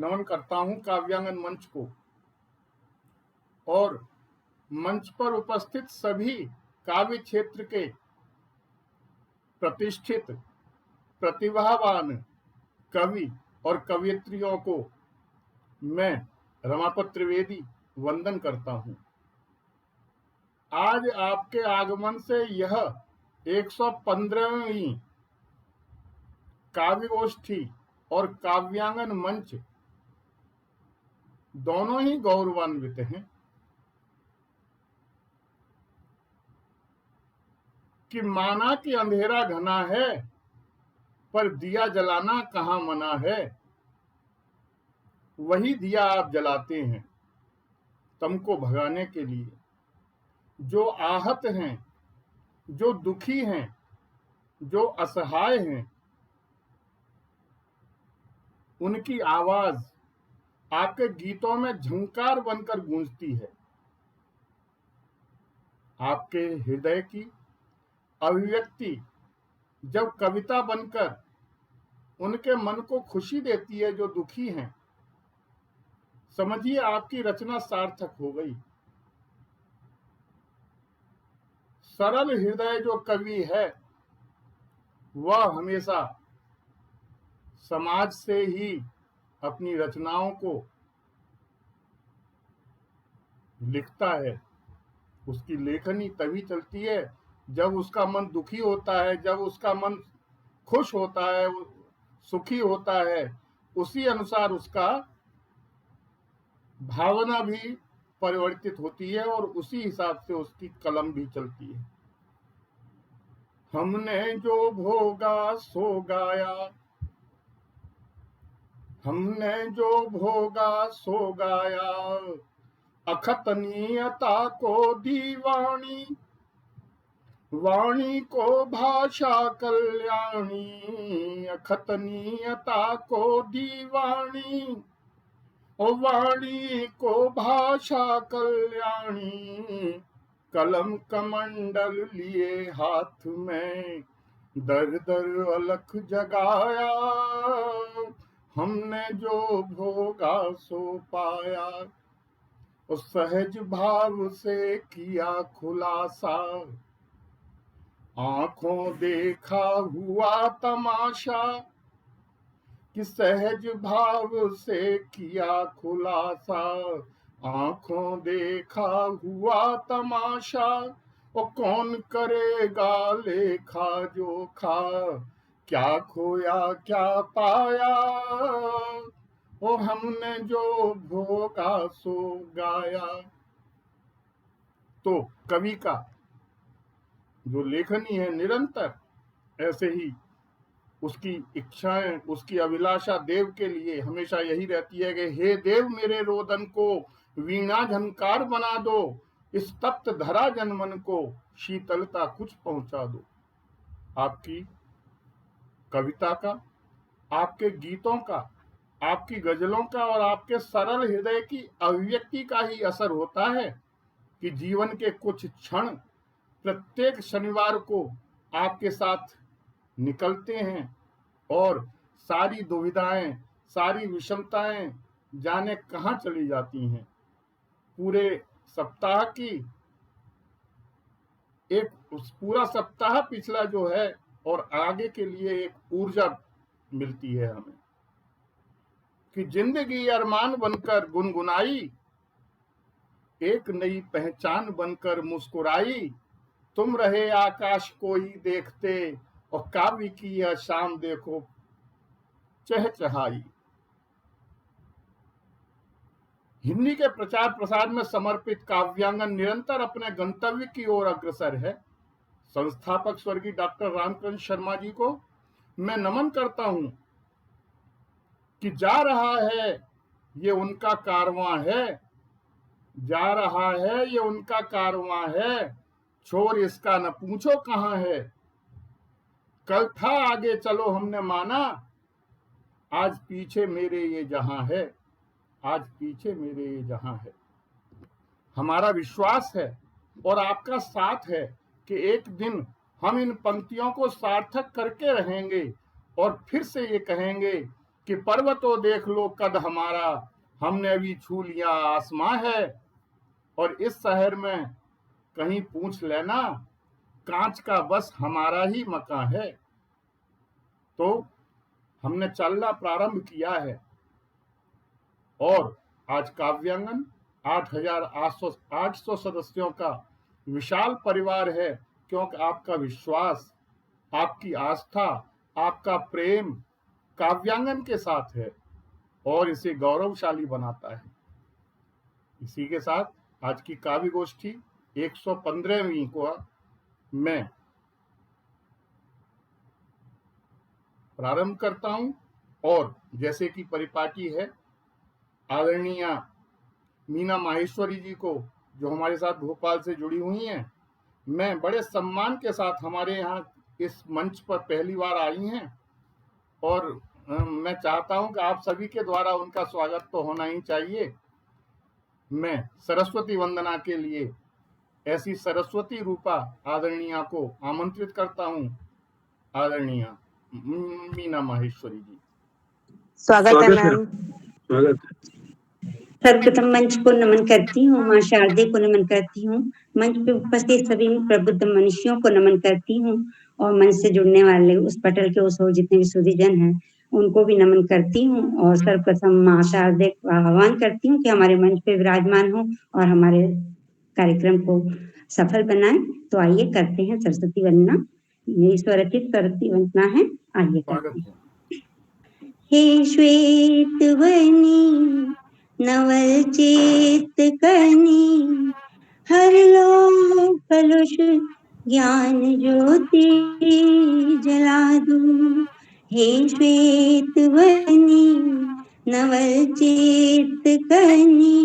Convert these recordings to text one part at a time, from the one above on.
नमन करता हूं काव्यांगन मंच को और मंच पर उपस्थित सभी काव्य क्षेत्र के प्रतिष्ठित प्रतिभावान कवि और कवयित्रियों को मैं रमापत त्रिवेदी वंदन करता हूं। आज आपके आगमन से यह 115वीं काव्यगोष्ठी और काव्यांगन मंच दोनों ही गौरवान्वित हैं कि माना कि अंधेरा घना है पर दिया जलाना कहां मना है। वही दिया आप जलाते हैं तम को भगाने के लिए। जो आहत हैं, जो दुखी हैं, जो असहाय हैं, उनकी आवाज आपके गीतों में झंकार बनकर गूंजती है। आपके हृदय की अभिव्यक्ति जब कविता बनकर उनके मन को खुशी देती है जो दुखी हैं, समझिए आपकी रचना सार्थक हो गई। सरल हृदय जो कवि है वह हमेशा समाज से ही अपनी रचनाओं को लिखता है। उसकी लेखनी तभी चलती है जब उसका मन दुखी होता है, जब उसका मन खुश होता है, सुखी होता है। उसी अनुसार उसका भावना भी परिवर्तित होती है और उसी हिसाब से उसकी कलम भी चलती है। हमने जो भोगा सो गाया, हमने जो भोगा सो गाया, अखतनीयता को दीवानी, वाणी को भाषा कल्याणी। अखतनीयता को दीवानी और वाणी को भाषा कल्याणी। कलम कमंडल लिए हाथ में, दर दर अलख जगाया। हमने जो भोगा सो पाया, उस सहज भाव से किया खुलासा। आंखों देखा हुआ तमाशा, कि सहज भाव से किया खुलासा। आंखों देखा हुआ तमाशा, और कौन करेगा लेखा जोखा। क्या खोया क्या पाया, ओ हमने जो भोगा सो गाया। तो कवि का जो लेखनी है निरंतर ऐसे ही उसकी इच्छाएं, उसकी अभिलाषा देव के लिए हमेशा यही रहती है कि हे देव मेरे रोदन को वीणा झनकार बना दो। इस तप्त धरा जनमन को शीतलता कुछ पहुंचा दो। आपकी कविता का, आपके गीतों का, आपकी गजलों का और आपके सरल हृदय की अभिव्यक्ति का ही असर होता है कि जीवन के कुछ क्षण प्रत्येक शनिवार को आपके साथ निकलते हैं और सारी दुविधाएं, सारी विषमताएं जाने कहां चली जाती हैं। पूरे सप्ताह की एक पूरा सप्ताह पिछला जो है और आगे के लिए एक ऊर्जा मिलती है हमें कि जिंदगी अरमान बनकर गुनगुनाई, एक नई पहचान बनकर मुस्कुराई। तुम रहे आकाश को ही देखते और काव्य की यह शाम देखो चहचहाई। हिंदी के प्रचार प्रसार में समर्पित काव्यांगन निरंतर अपने गंतव्य की ओर अग्रसर है। संस्थापक स्वर्गीय डॉक्टर रामकृष्ण शर्मा जी को मैं नमन करता हूं कि जा रहा है ये उनका कारवां है, जा रहा है ये उनका कारवां है। छोर इसका न पूछो कहां है। कल था आगे चलो हमने माना, आज पीछे मेरे ये जहां है, आज पीछे मेरे ये जहां है। हमारा विश्वास है और आपका साथ है कि एक दिन हम इन पंक्तियों को सार्थक करके रहेंगे और फिर से ये कहेंगे कि पर्वतों देख लो कद हमारा, हमने भी छू लिया आसमां है। और इस शहर में कहीं पूछ लेना, कांच का बस हमारा ही मकान है। तो हमने चलना प्रारंभ किया है और आज काव्यांगन 8,800 सदस्यों का विशाल परिवार है, क्योंकि आपका विश्वास, आपकी आस्था, आपका प्रेम काव्यांगन के साथ है और इसे गौरवशाली बनाता है। इसी के साथ आज की काव्य गोष्ठी 115वीं को मैं प्रारंभ करता हूं। और जैसे कि परिपाटी है, आदरणीय मीना माहेश्वरी जी को, जो हमारे साथ भोपाल से जुड़ी हुई हैं, मैं बड़े सम्मान के साथ, हमारे यहाँ इस मंच पर पहली बार आई हैं और मैं चाहता हूं कि आप सभी के द्वारा उनका स्वागत तो होना ही चाहिए। मैं सरस्वती वंदना के लिए ऐसी सरस्वती रूपा आदरणीय को आमंत्रित करता हूं। आदरणीय मीना माहेश्वरी जी, स्वागत है मैम। स्वागत है। सर्वप्रथम मंच को नमन करती हूँ, माँ शारदे को नमन करती हूँ, मंच पे उपस्थित सभी प्रबुद्ध मनुष्यों को नमन करती हूँ और मंच से जुड़ने वाले उस पटल के उस ओर जितने भी सुधीजन हैं उनको भी नमन करती हूँ। और सर्वप्रथम माँ शारदे का आह्वान करती हूँ कि हमारे मंच पे विराजमान हो और हमारे कार्यक्रम को सफल बनाए। तो आइए करते हैं सरस्वती वंदना। मेरी स्वरचित सरस्वती वंदना है, आइए करते हैं। हे श्वेत वर्णी नवल चेत करनी, हर लो कलुष ज्ञान ज्योति जला दो। हे श्वेत वर्णी नवल चेत करनी,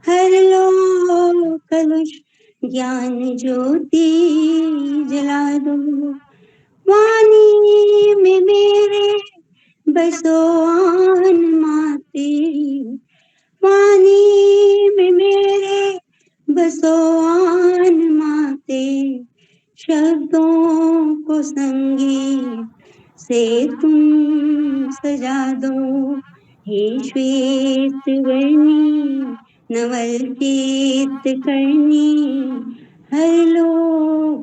हर लो कलुष ज्ञान ज्योति जला दो। वाणी में मेरे बसो आन माँ तेरी, वाणी में मेरे बसो आन माँ तेरी, शब्दों को संगीत से तुम सजा दो। हे श्वेत वर्णी नवल चेत करनी, हर लो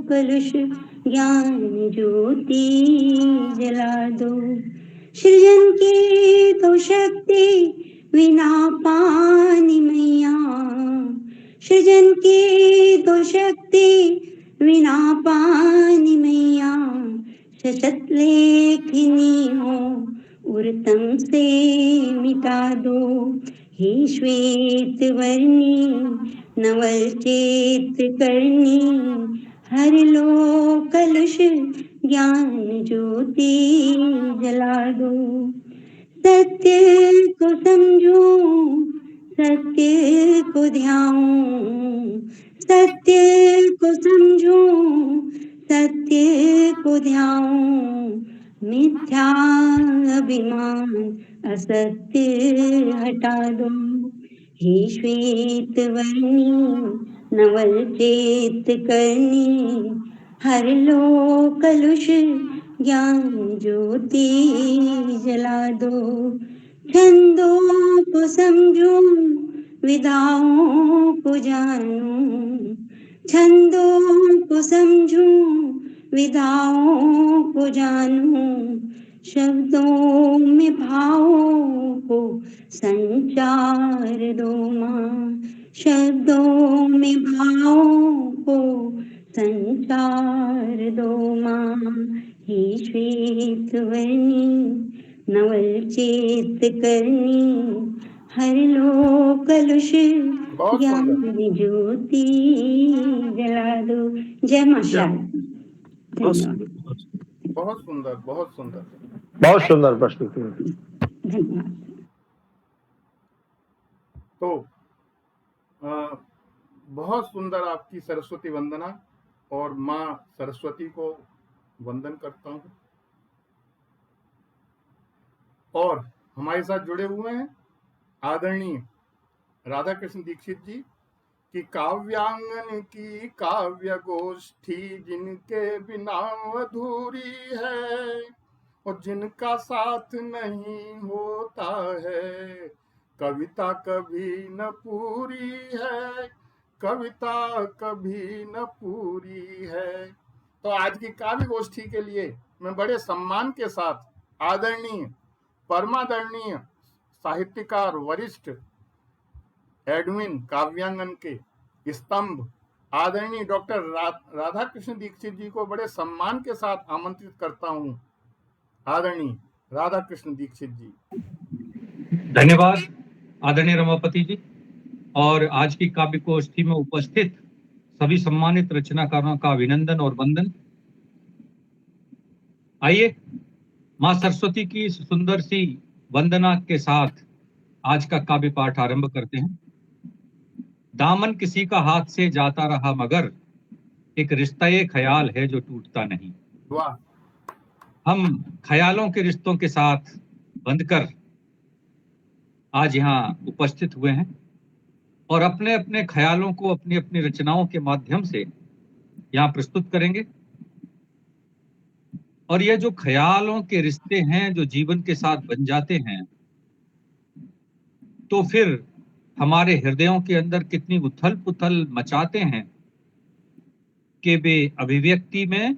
कलुष ज्ञान ज्योति जला दो। सृजन की तो शक्ति विना पानी मैया, सृजन की तो शक्ति विना पानी मैया, सशत लेखनी हो उर्तम से मिटा दो। हे श्वेत वर्णी नवल चेत करनी, हर लो कलुष ज्ञान ज्योति जला दो। सत्य को समझूं, सत्य को ध्याऊं, सत्य को समझूं, सत्य को ध्याऊं, मिथ्या अभिमान असत्य हटा दो। हे श्वेत वर्णी नवल चेत करनी, हर लो कलुष ज्ञान ज्योति जला दो। छंदों को समझूं, विधाओं को जानूं, छंदों को समझूं, विधाओं को जानूं, शब्दों में भावों को संचार दो माँ, शब्दों में भावों को संचार दो माँ। हे श्वेत वर्णी नवल चेत करनी, हर लो कलुष ज्ञान ज्योति जला दो। जय माँ शारदा। धन्यवाद। बहुत सुंदर, बहुत सुंदर, बहुत सुंदर प्रस्तुति। धन्यवाद। तो बहुत सुंदर आपकी सरस्वती वंदना, और माँ सरस्वती को वंदन करता हूँ। और हमारे साथ जुड़े हुए हैं आदरणीय राधा कृष्ण दीक्षित जी की काव्यांगन की काव्य गोष्ठी जिनके बिना अधूरी है, और जिनका साथ नहीं होता है, कविता कभी न पूरी है, कविता कभी न पूरी है। तो आज की काव्य गोष्ठी के लिए मैं बड़े सम्मान के साथ आदरणीय परमादरणीय साहित्यकार वरिष्ठ एडविन काव्यांगन के स्तंभ आदरणीय डॉक्टर राधा कृष्ण दीक्षित जी को बड़े सम्मान के साथ आमंत्रित करता हूं। आदरणीय राधा कृष्ण दीक्षित जी। धन्यवाद आदरणीय रमापति जी। और आज की काव्य गोष्ठी में उपस्थित सभी सम्मानित रचनाकारों का अभिनंदन और वंदन। आइए मां सरस्वती की सुंदर सी वंदना के साथ आज का काव्य पाठ आरंभ करते हैं। दामन किसी का हाथ से जाता रहा मगर एक रिश्ता ये ख्याल है जो टूटता नहीं। वाह। हम ख्यालों के रिश्तों के साथ बंधकर आज यहाँ उपस्थित हुए हैं और अपने अपने ख्यालों को अपनी अपनी रचनाओं के माध्यम से यहाँ प्रस्तुत करेंगे। और ये जो ख्यालों के रिश्ते हैं जो जीवन के साथ बन जाते हैं, तो फिर हमारे हृदयों के अंदर कितनी उथल पुथल मचाते हैं कि वे अभिव्यक्ति में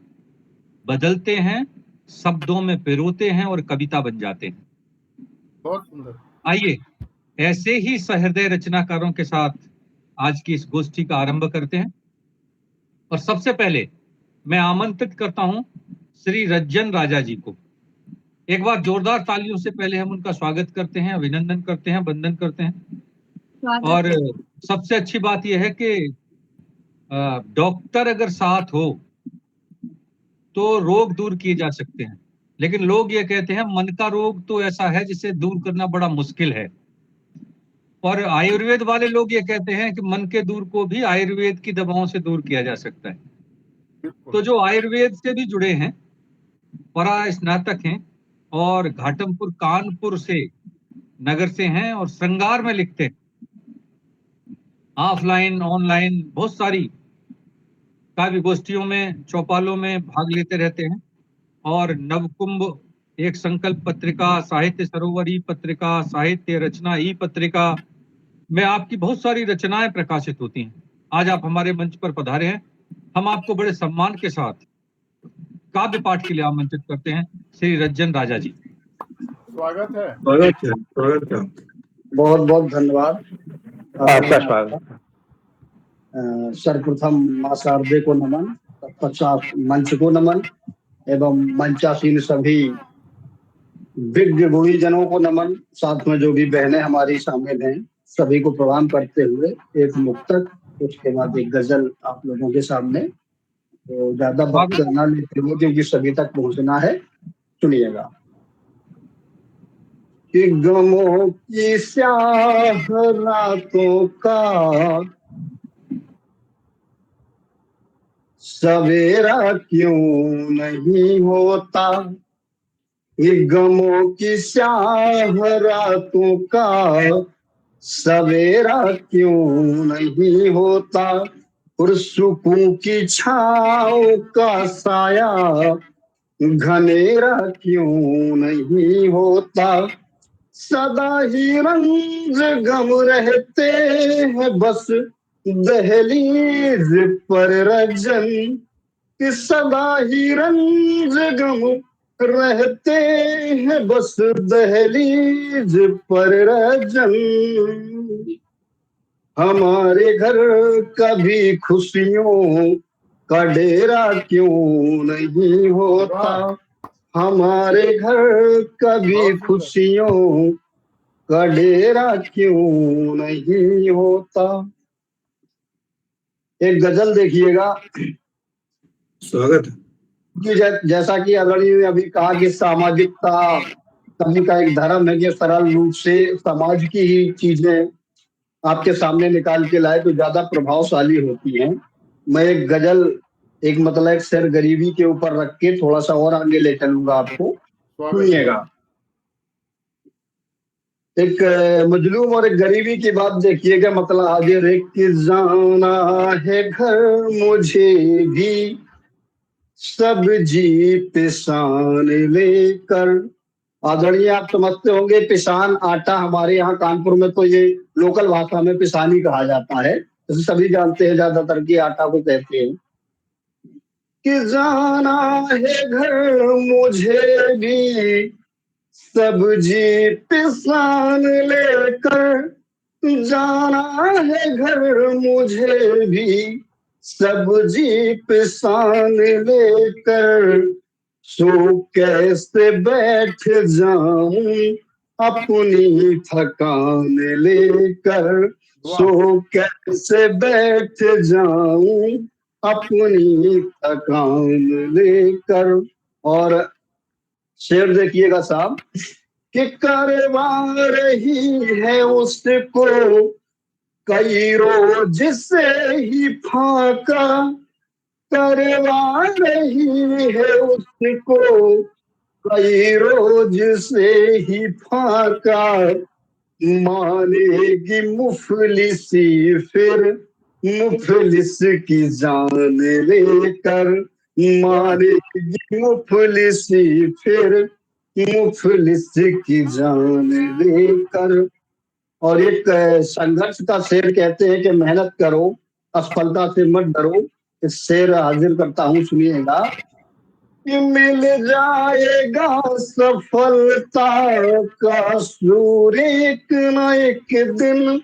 बदलते हैं, शब्दों में पिरोते हैं और कविता बन जाते हैं। बहुत सुंदर। आइए ऐसे ही सहृदय रचनाकारों के साथ आज की इस गोष्ठी का आरंभ करते हैं। और सबसे पहले मैं आमंत्रित करता हूं श्री रज्जन राजा जी को। एक बार जोरदार तालियों से पहले हम उनका स्वागत करते हैं, अभिनंदन करते हैं, वंदन करते हैं। और सबसे अच्छी बात यह है कि डॉक्टर अगर साथ हो तो रोग दूर किए जा सकते हैं, लेकिन लोग ये कहते हैं मन का रोग तो ऐसा है जिसे दूर करना बड़ा मुश्किल है। और आयुर्वेद वाले लोग ये कहते हैं कि मन के दूर को भी आयुर्वेद की दवाओं से दूर किया जा सकता है। तो जो आयुर्वेद से भी जुड़े हैं, परा स्नातक हैं और घाटमपुर कानपुर से नगर से हैं और श्रृंगार में लिखते हैं, ऑफलाइन ऑनलाइन बहुत सारी काव्य गोष्ठियों में चौपालों में भाग लेते रहते हैं। और नवकुंभ एक संकल्प पत्रिका, साहित्य सरोवर ई पत्रिका, साहित्य रचना ई पत्रिका में आपकी बहुत सारी रचनाएं प्रकाशित होती हैं। आज आप हमारे मंच पर पधारे हैं, हम आपको बड़े सम्मान के साथ काव्य पाठ के लिए आमंत्रित करते हैं। श्री रज्जन राजा जी, स्वागत है। स्वागत है। बहुत बहुत धन्यवाद। आपका स्वागत। सर्वप्रथम मां शारदे को नमन, तत्पश्चात मंच को नमन एवं मंचासीन सभी विज्ञ गुणीजनों को नमन। साथ में जो भी बहनें हमारी शामिल हैं सभी को प्रणाम करते हुए एक मुक्तक, उसके बाद एक गजल आप लोगों के सामने। तो ज्यादा वक्त न लेते हुए क्योंकि सभी तक पहुंचना है, सुनिएगा। कि गमों की स्याह रातों का सवेरा क्यों नहीं होता, कि गमों की स्याह रातों का सवेरा क्यों नहीं होता, पुरसुकून की छाँव का साया घनेरा क्यों नहीं होता, सदा ही रंज गम रहते हैं बस दहलीज पर रजन, कि सदा ही रंज गम रहते हैं बस दहलीज पर रजन, हमारे घर कभी खुशियों का डेरा क्यों नहीं होता, हमारे घर कभी खुशियों का डेरा क्यों नहीं होता। एक गजल देखिएगा। स्वागत है। कि जैसा कि आदरणीय ने अभी कहा कि सामाजिकता सभी का एक धर्म है कि सरल रूप से समाज की ही चीजें आपके सामने निकाल के लाए तो ज्यादा प्रभावशाली होती हैं। मैं एक गजल, एक मतलब एक शेर गरीबी के ऊपर रख के थोड़ा सा और आगे ले चलूंगा, आपको सुनिएगा। एक मजलूम और एक गरीबी की बात देखिएगा। मतलब हाजिर एक जाना है घर मुझे भी, सब्जी पिसान लेकर। आदरणीय, आप समझते होंगे पिसान आटा, हमारे यहाँ कानपुर में तो ये लोकल भाषा में पिसानी कहा जाता है, तो सभी जानते हैं ज्यादातर कि आटा को कहते हैं। कि जाना है घर मुझे भी सब्जी पिसान लेकर, जाना है घर मुझे भी सब्जी पिसान लेकर, सो कैसे बैठ जाऊं अपनी थकान लेकर, सो कैसे बैठ जाऊं अपनी थकान लेकर। और शेर देखिएगा साहब, कि करवा रही है उसको कई रोज से ही फाका, करवा रही है उसको कई रोज से ही फाका, मानेगी मुफलिसी फिर मुफलिस की जान लेकर, मानेगी मुफलिसी फिर मुफलिस की जान लेकर। और एक संघर्ष का शेर कहते हैं कि मेहनत करो असफलता से मत डरो। इस शेर हाजिर करता हूँ, सुनिएगा। कि मिल जाएगा सफलता का सूर्य एक न एक दिन,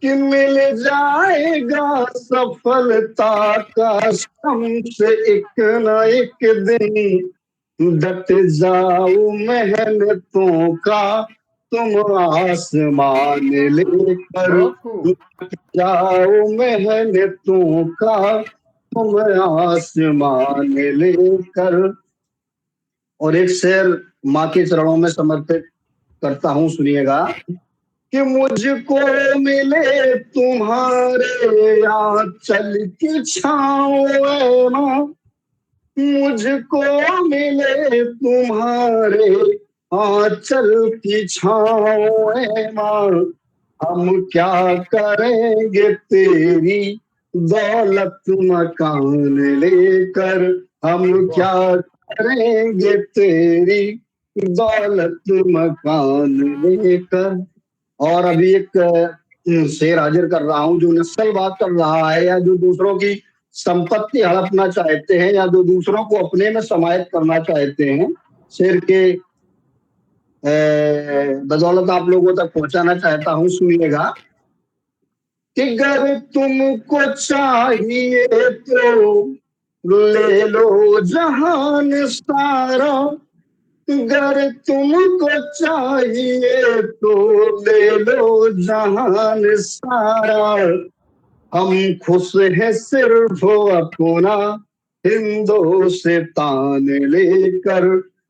कि मिल जाएगा सफलता का शम्स एक न एक दिन, डट जाओ मेहनतों का तुम आसमान लेकर, जाओ मेहनतों का तुम आसमान लेकर। और एक शेर माँ के चरणों में समर्पित करता हूँ, सुनिएगा। कि मुझको मिले तुम्हारे आंचल की छाँव माँ, मुझको मिले तुम्हारे आंचल की छाँव माँ, हम क्या करेंगे तेरी दौलत मकान लेकर, हम क्या करेंगे तेरी दौलत मकान लेकर। और अभी एक शेर हाजिर कर रहा हूँ जो नस्लवाद कर रहा है, या जो दूसरों की संपत्ति हड़पना चाहते हैं, या जो दूसरों को अपने में समाहित करना चाहते हैं। शेर के बदौलत आप लोगों तक पहुंचाना चाहता हूँ, सुनिएगा। कि अगर तुमको चाहिए तो ले लो जहान सारा, अगर तुमको चाहिए तो ले लो जहान सारा, हम खुश हैं सिर्फ अपना हिंदुस्तान लेकर,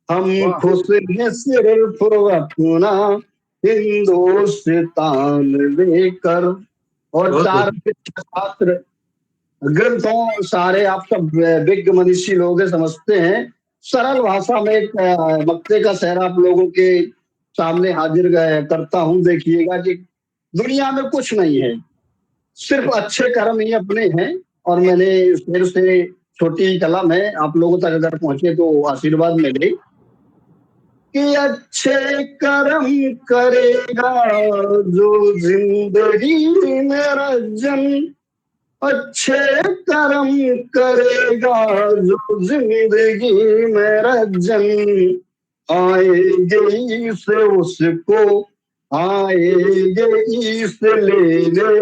हम खुश हैं सिर्फ अपना हिंदुस्तान लेकर। और चार शास्त्र ग्रंथों सारे आप सब विज्ञ मनीषी लोग समझते हैं। सरल भाषा में एक मक्ते का शेर आप लोगों के सामने हाजिर करता हूं, देखिएगा। कि दुनिया में कुछ नहीं है, सिर्फ अच्छे कर्म ही अपने हैं। और मैंने शेर से छोटी कलम है, आप लोगों तक अगर पहुंचे तो आशीर्वाद मिले। कि अच्छे कर्म करेगा जो जिंदगी में रजन, अच्छे कर्म करेगा जो जिंदगी में रजन, आएंगे इसे उसको आएंगे इस लेने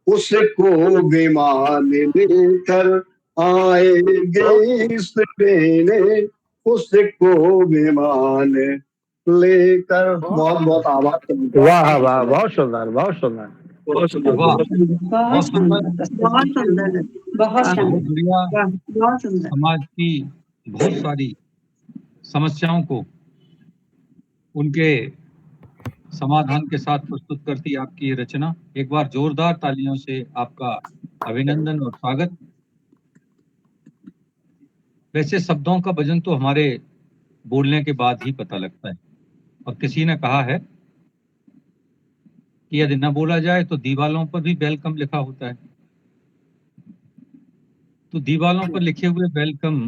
उसको विमान लेकर, आएंगे इस लेने उसको विमान लेकर। बहुत बहुत आभार। वाह वाह, बहुत सुंदर, बहुत सुंदर, बहुत सुंदर। वाह, बहुत सुंदर, बहुत सुंदर, बहुत बहुत सुंदर, बढ़िया। बहुत सुंदर। समाज की बहुत सारी समस्याओं को उनके समाधान के साथ प्रस्तुत करती आपकी ये रचना। एक बार जोरदार तालियों से आपका अभिनंदन और स्वागत। वैसे शब्दों का वजन तो हमारे बोलने के बाद ही पता लगता है, और किसी ने कहा है कि यदि न बोला जाए तो दीवालों पर भी वेलकम लिखा होता है। तो दीवालों पर लिखे हुए वेलकम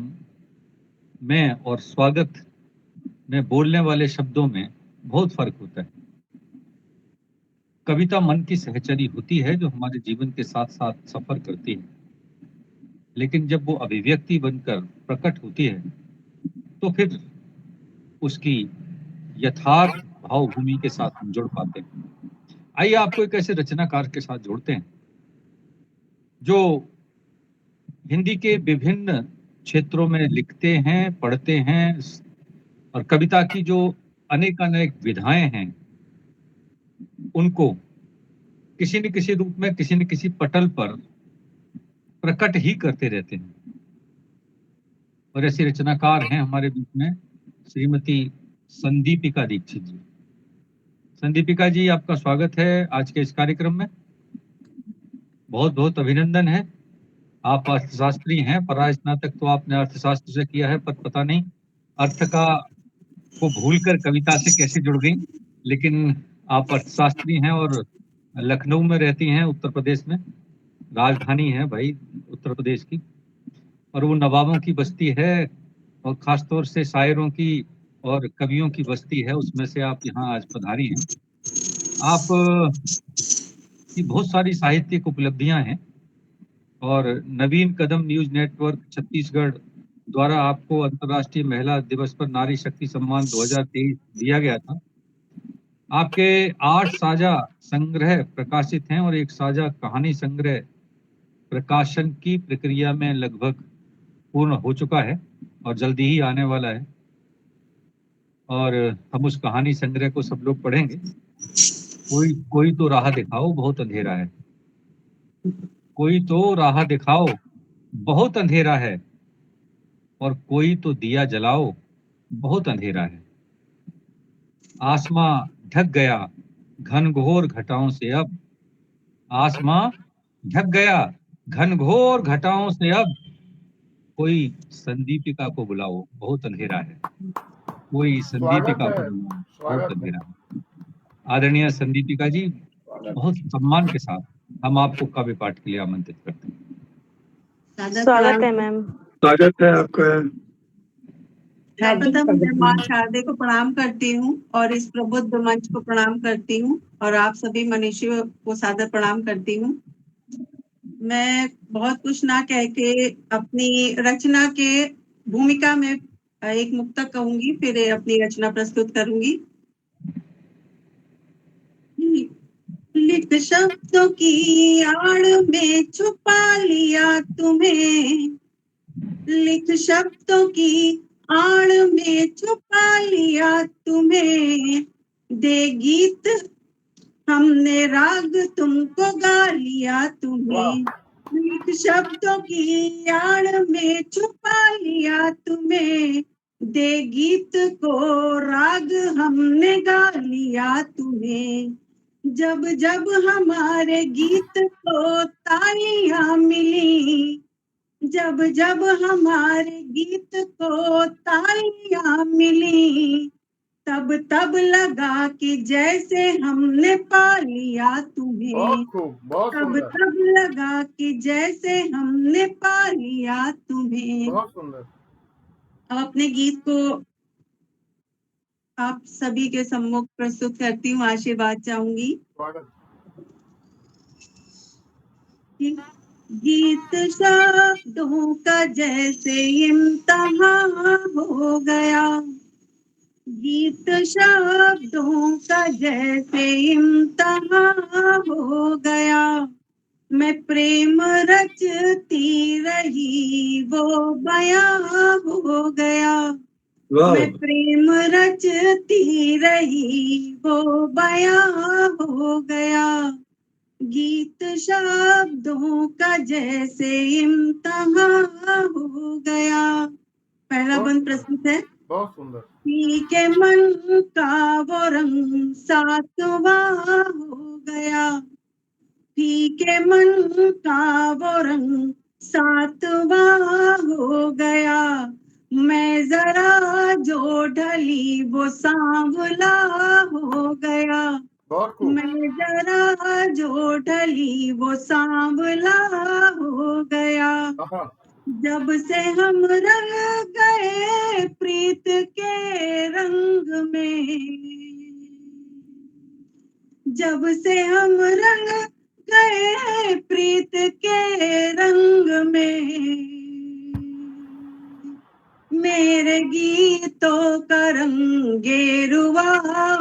में और स्वागत में बोलने वाले शब्दों में बहुत फर्क होता है। कविता मन की सहचरी होती है जो हमारे जीवन के साथ साथ सफर करती है, लेकिन जब वो अभिव्यक्ति बनकर प्रकट होती है तो फिर उसकी यथार्थ भावभूमि के साथ हम जुड़ पाते हैं। आइए आपको एक ऐसे रचनाकार के साथ जोड़ते हैं जो हिंदी के विभिन्न क्षेत्रों में लिखते हैं, पढ़ते हैं, और कविता की जो अनेक विधाएं हैं उनको किसी न किसी रूप में किसी न किसी पटल पर प्रकट ही करते रहते हैं। और ऐसी रचनाकार हैं हमारे बीच में श्रीमती संदीपिका दीक्षित जी। संदीपिका जी, आपका स्वागत है आज के इस कार्यक्रम में। बहुत बहुत अभिनंदन है। आप अर्थशास्त्री हैं, परास्नातक तो आपने अर्थशास्त्र से किया है, पर पता नहीं अर्थ का को भूलकर कविता से कैसे जुड़ गई, लेकिन आप अर्थशास्त्री हैं और लखनऊ में रहती हैं, उत्तर प्रदेश में। राजधानी है भाई उत्तर प्रदेश की, और वो नवाबों की बस्ती है और खासतौर से शायरों की और कवियों की बस्ती है, उसमें से आप यहाँ आज पधारी हैं। आप की बहुत सारी साहित्यिक उपलब्धियां हैं और नवीन कदम न्यूज नेटवर्क छत्तीसगढ़ द्वारा आपको अंतर्राष्ट्रीय महिला दिवस पर नारी शक्ति सम्मान 2023 दिया गया था। आपके 8 साझा संग्रह प्रकाशित हैं और एक साझा कहानी संग्रह प्रकाशन की प्रक्रिया में लगभग पूर्ण हो चुका है और जल्दी ही आने वाला है, और हम उस कहानी संग्रह को सब लोग पढ़ेंगे। कोई तो राह दिखाओ, बहुत अंधेरा है। कोई तो राह दिखाओ, बहुत अंधेरा है, और कोई तो दिया जलाओ, बहुत अंधेरा है। आसमां ढक गया घनघोर घटाओं से अब, आसमां ढक गया घनघोर घटाओं से अब, कोई संदीपिका को बुलाओ, बहुत अंधेरा है। कोई संदीपिका को बुलाओ, बहुत स्वागत है। अंधेरा है। आदरणीय संदीपिका जी, बहुत सम्मान के साथ हम आपको काव्य पाठ के लिए आमंत्रित करते हैं। स्वागत है मैम। स्वागत है आपका। हार्दिक सर्वप्रथम मैं माँ स्वागत। शारदे को प्रणाम करती हूँ और इस प्रबुद्ध मंच को प्रणाम करती हूँ और आप सभी मनुष्यों को सादर प्रणाम करती हूँ। मैं बहुत कुछ ना कह के अपनी रचना के भूमिका में एक मुक्तक कहूंगी, फिर अपनी रचना प्रस्तुत करूंगी। लिख शब्दों की आड़ में छुपा लिया तुम्हें, लिख शब्दों की आड़ में छुपा लिया तुम्हें, दे गीत हमने राग तुमको गा लिया तुम्हें। लिख शब्दों की आड़ में छुपा लिया तुम्हें, दे गीत को राग हमने गा लिया तुम्हें। जब जब हमारे गीत को तालियां मिली, जब जब हमारे गीत को तालियां मिली, तब तब लगा कि जैसे हमने पा लिया तुम्हें। बहुत खूब, बहुत तब सुंदर, तब लगा कि जैसे हमने पा लिया तुम्हें। बहुत सुंदर। अब अपने गीत को आप सभी के सम्मुख प्रस्तुत करती हूँ, आशीर्वाद चाहूंगी। स्वागत। गीत शब्दों का जैसे इम्तिहान हो गया, गीत शब्दों का जैसे इम्तिहान हो गया, मैं प्रेम रचती रही वो बयां हो गया, मैं प्रेम रचती रही वो बयां हो गया, गीत शब्दों का जैसे इम्तिहान हो गया। पहला बंद प्रस्तुत है। बहुत सुंदर। पी के मन का वो रंग सातवां हो गया, पी के मन का वो रंग सातवां हो गया, मैं जरा जो ढली वो सांवला हो गया, बहुत खूब। मैं जरा जो ढली वो सांवला हो गया, हाँ, जब से हम रह गए प्रीत के रंग में, जब से हम रंग गए हैं प्रीत के रंग में, मेरे गीतों का रंग गेरुआ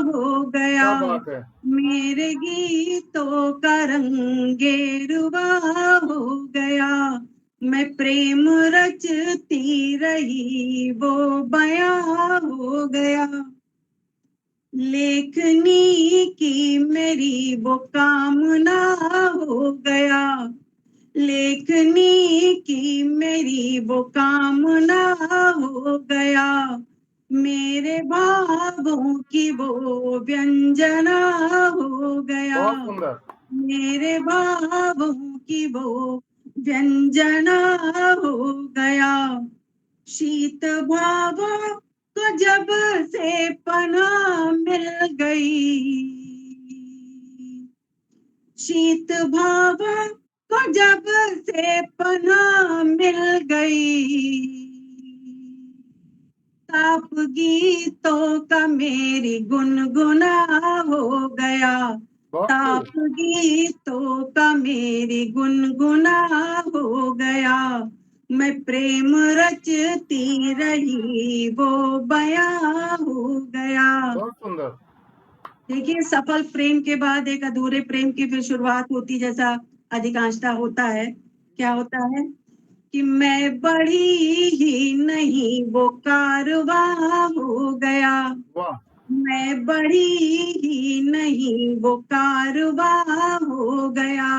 हो गया, क्या बात है। मेरे गीतों का रंग गेरुआ हो गया, मैं प्रेम रचती रही वो बयां हो गया, लेखनी की मेरी वो कामना हो गया, लेखनी की मेरी वो कामना हो गया, मेरे भावों की वो व्यंजना हो गया, बहुत सुंदर। मेरे भावों की वो व्यंजना हो गया, शीत भावों को जब से पनाह मिल गई, शीत भावों को जब से पनाह मिल गई, ताप गीतों का मेरी गुनगुना हो गया, बहुत ताप खूब। गीतों का मेरी गुनगुना हो गया, मैं प्रेम रचती रही वो बयां हो गया। बहुत सुंदर। देखिए, सफल प्रेम के बाद एक अधूरे प्रेम की फिर शुरुआत होती, जैसा अधिकांशता होता है। क्या होता है कि मैं बढ़ी ही नहीं वो कारवां हो गया, वाह। मैं बढ़ी ही नहीं वो कारवां हो गया,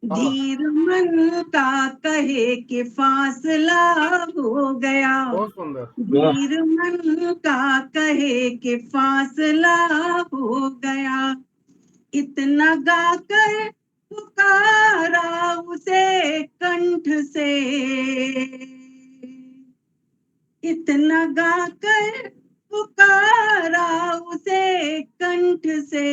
धीर मन का कहे कि फासला हो गया, बहुत सुंदर। धीर मन का कहे कि फासला हो गया, इतना गाकर पुकारा उसे कंठ से, इतना गाकर पुकारा उसे कंठ से,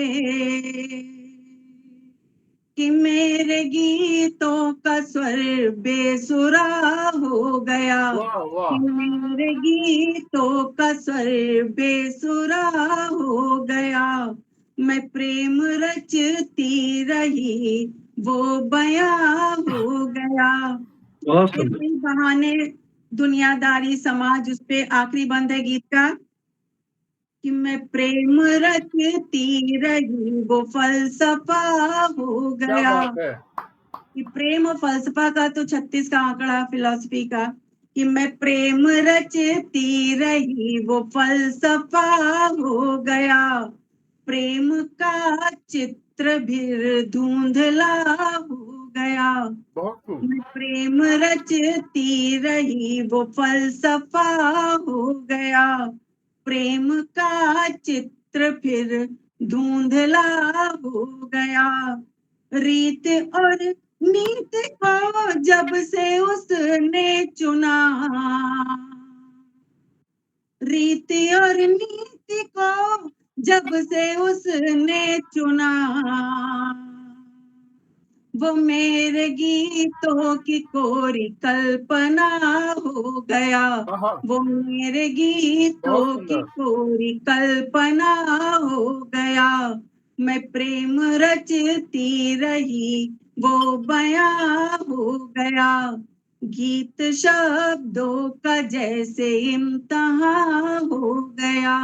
कि मेरे गीतों का स्वर बेसुरा हो गया, वाह कि वाह। मेरे गीतों का स्वर बेसुरा हो गया, मैं प्रेम रचती रही वो बयां हो गया। बहुत फिर सुंदर। भी बहाने दुनियादारी समाज, उस पे आखिरी बंद है गीत का कि मैं प्रेम रचती रही वो फलसफा हो क्या गया, बात है। कि प्रेम और फलसफा का तो 36 का आंकड़ा फिलॉसफी का, कि मैं प्रेम रचती रही वो फलसफा हो गया, प्रेम का चित्र भी धुंधला हो गया, बहुत खूब। मैं प्रेम रचती रही वो फलसफा हो गया, प्रेम का चित्र फिर धुंधला हो गया, रीत और नीत को जब से उसने चुना, रीति और नीति को जब से उसने चुना, वो मेरे गीतों की कोरी कल्पना हो गया, आहा। वो मेरे गीतों बहुत की सुंदर। कोरी कल्पना हो गया, मैं प्रेम रचती रही वो बयां हो गया, गीत शब्दों का जैसे इम्तहान हो गया,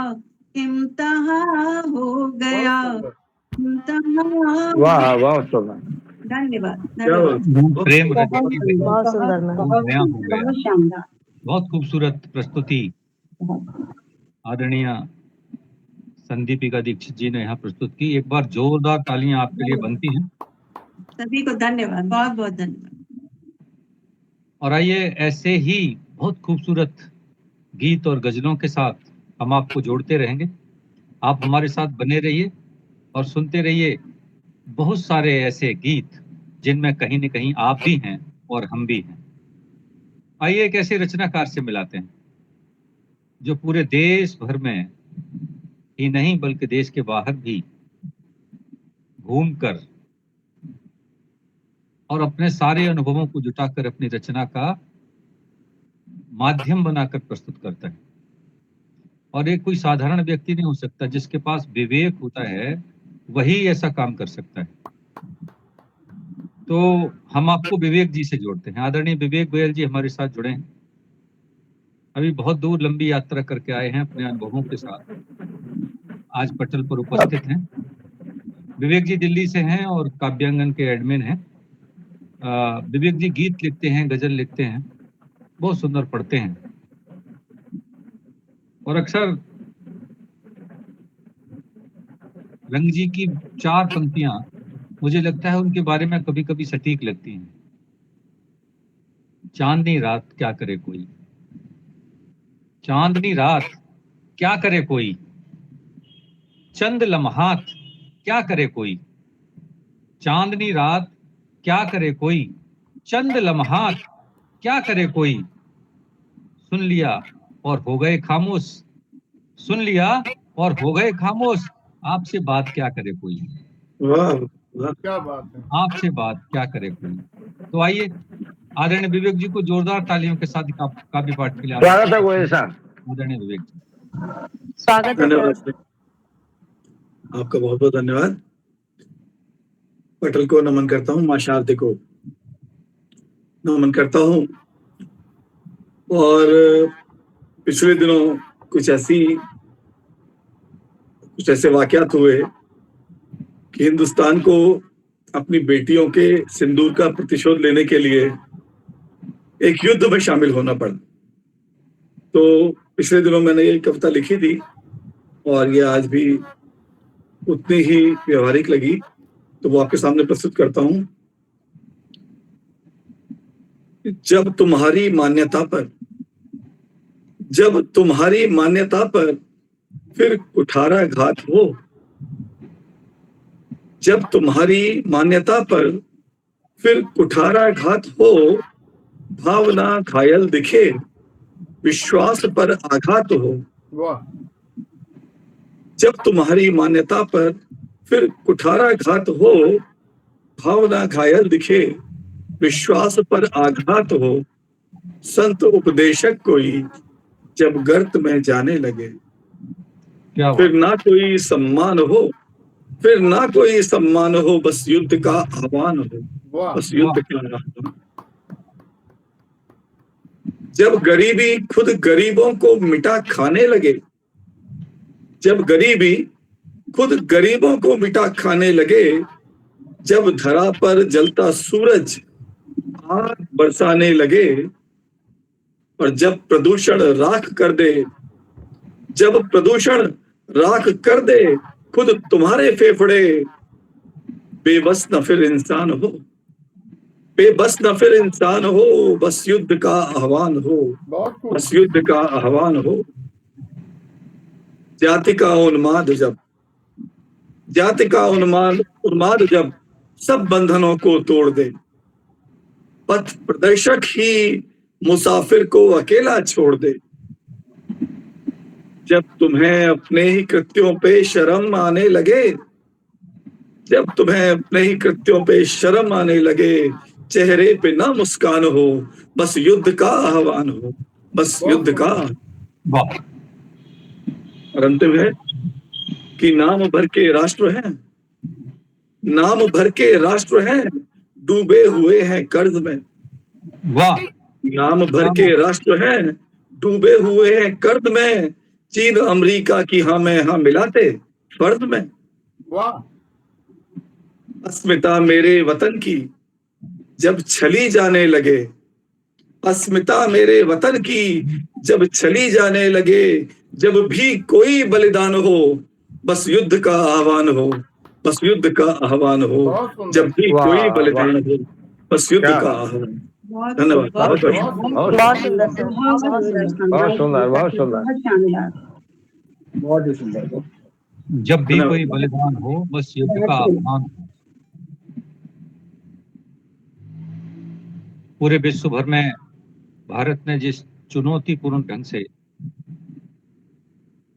इम्तहान हो बहुत गया, सुंदर। इम्तहान। वाह बहुत सुंदर। धन्यवाद, क्या धन्यवाद। प्रेम बहुत रचती रही सुंदर, बहुत सुंदर बहुत मैम। वो बहुत बयां हो गया। बहुत शानदार। बहुत खूबसूरत प्रस्तुति आदरणीय संदीपिका दीक्षित जी ने यहाँ प्रस्तुत की। एक बार जोरदार तालियां आपके लिए बनती हैं। सभी को धन्यवाद, बहुत बहुत धन्यवाद। और आइए ऐसे ही बहुत खूबसूरत गीत और गजलों के साथ हम आपको जोड़ते रहेंगे। आप हमारे साथ बने रहिए और सुनते रहिए बहुत सारे ऐसे गीत जिनमें कहीं न कहीं आप भी हैं और हम भी हैं। आइए एक ऐसे रचनाकार से मिलाते हैं जो पूरे देश भर में ही नहीं बल्कि देश के बाहर भी घूमकर और अपने सारे अनुभवों को जुटाकर अपनी रचना का माध्यम बनाकर प्रस्तुत करता है। और एक कोई साधारण व्यक्ति नहीं हो सकता। जिसके पास विवेक होता है वही ऐसा काम कर सकता है। तो हम आपको विवेक जी से जोड़ते हैं। आदरणीय विवेक गोयल जी हमारे साथ जुड़े हैं। अभी बहुत दूर लंबी यात्रा करके आए हैं अपने अनुभवों के साथ, आज पटल पर उपस्थित हैं। विवेक जी दिल्ली से हैं और काव्यांगन के एडमिन हैं। विवेक जी गीत लिखते हैं, गजल लिखते हैं, बहुत सुंदर पढ़ते हैं और अक्सर रंग जी की 4 पंक्तियां मुझे लगता है उनके बारे में कभी कभी सटीक लगती हैं। चांदनी रात क्या करे कोई, चांदनी रात क्या करे कोई, चंद लम्हात क्या करे कोई, चांदनी रात क्या करे कोई, चंद लम्हात क्या करे कोई, सुन लिया और हो गए खामोश, सुन लिया और हो गए खामोश, आपसे बात क्या करे कोई। वाह, क्या बात है। आपसे बात क्या करे कोई। तो आइए आदरणीय विवेक जी को जोरदार तालियों के साथ काव्य पाठ के लिए स्वागत है गोयल साहब। आदरणीय विवेक जी, स्वागत है धन्यवाद सर। आपका बहुत बहुत धन्यवाद। पटल को नमन करता हूँ, माँ शारदे को नमन करता हूँ। और पिछले दिनों कुछ ऐसे वाकयात हुए कि हिंदुस्तान को अपनी बेटियों के सिंदूर का प्रतिशोध लेने के लिए एक युद्ध में शामिल होना पड़ा। तो पिछले दिनों मैंने ये कविता लिखी थी और ये आज भी उतनी ही व्यवहारिक लगी, तो वो आपके सामने प्रस्तुत करता हूं। जब तुम्हारी मान्यता पर फिर कुठाराघात हो, जब तुम्हारी मान्यता पर फिर कुठाराघात हो, भावना घायल दिखे, विश्वास पर आघात हो। वाह, जब तुम्हारी मान्यता पर फिर कुठाराघात हो, भावना घायल दिखे, विश्वास पर आघात हो, संत उपदेशक कोई जब गर्त में जाने लगे, फिर ना कोई सम्मान हो, फिर ना कोई सम्मान हो, बस युद्ध का आह्वान हो, बस युद्ध का आह्वान। जब गरीबी खुद गरीबों को मिटा खाने लगे, जब गरीबी खुद गरीबों को मिटा खाने लगे, जब धरा पर जलता सूरज आग बरसाने लगे, और जब प्रदूषण राख कर दे, जब प्रदूषण राख कर दे खुद तुम्हारे फेफड़े, बेबस न फिर इंसान हो, बेबस न फिर इंसान हो, बस युद्ध का आह्वान हो, बस युद्ध का आह्वान हो। जाति का उन्माद जब सब बंधनों को तोड़ दे, पथ प्रदर्शक ही मुसाफिर को अकेला छोड़ दे, जब तुम्हें अपने ही कृत्यों पे शर्म आने लगे, जब तुम्हें अपने ही कृत्यों पे शर्म आने लगे, चेहरे पे ना मुस्कान हो, बस युद्ध का आह्वान हो, बस युद्ध का। और अंतिम है कि नाम भर के राष्ट्र हैं, नाम भर के राष्ट्र हैं, डूबे हुए हैं कर्ज में। वाह, नाम भर के राष्ट्र हैं, डूबे हुए हैं कर्ज में, चीन अमेरिका की हाँ मिलाते फर्ज में। वाह, अस्मिता मेरे वतन की जब छली जाने लगे, अस्मिता मेरे वतन की जब छली जाने लगे, जब भी कोई बलिदान हो, बस युद्ध का आह्वान हो, बस युद्ध का आह्वान हो, जब भी कोई बलिदान हो, बस युद्ध का आह्वान। धन्यवाद। बहुत सुंदर सर, बहुत सुंदर, बहुत सुंदर, बहुत शानदार। बहुत ही सुंदर। जब भी कोई बलिदान हो, बस युद्ध का आह्वान हो। पूरे विश्व भर में भारत ने जिस चुनौतीपूर्ण ढंग से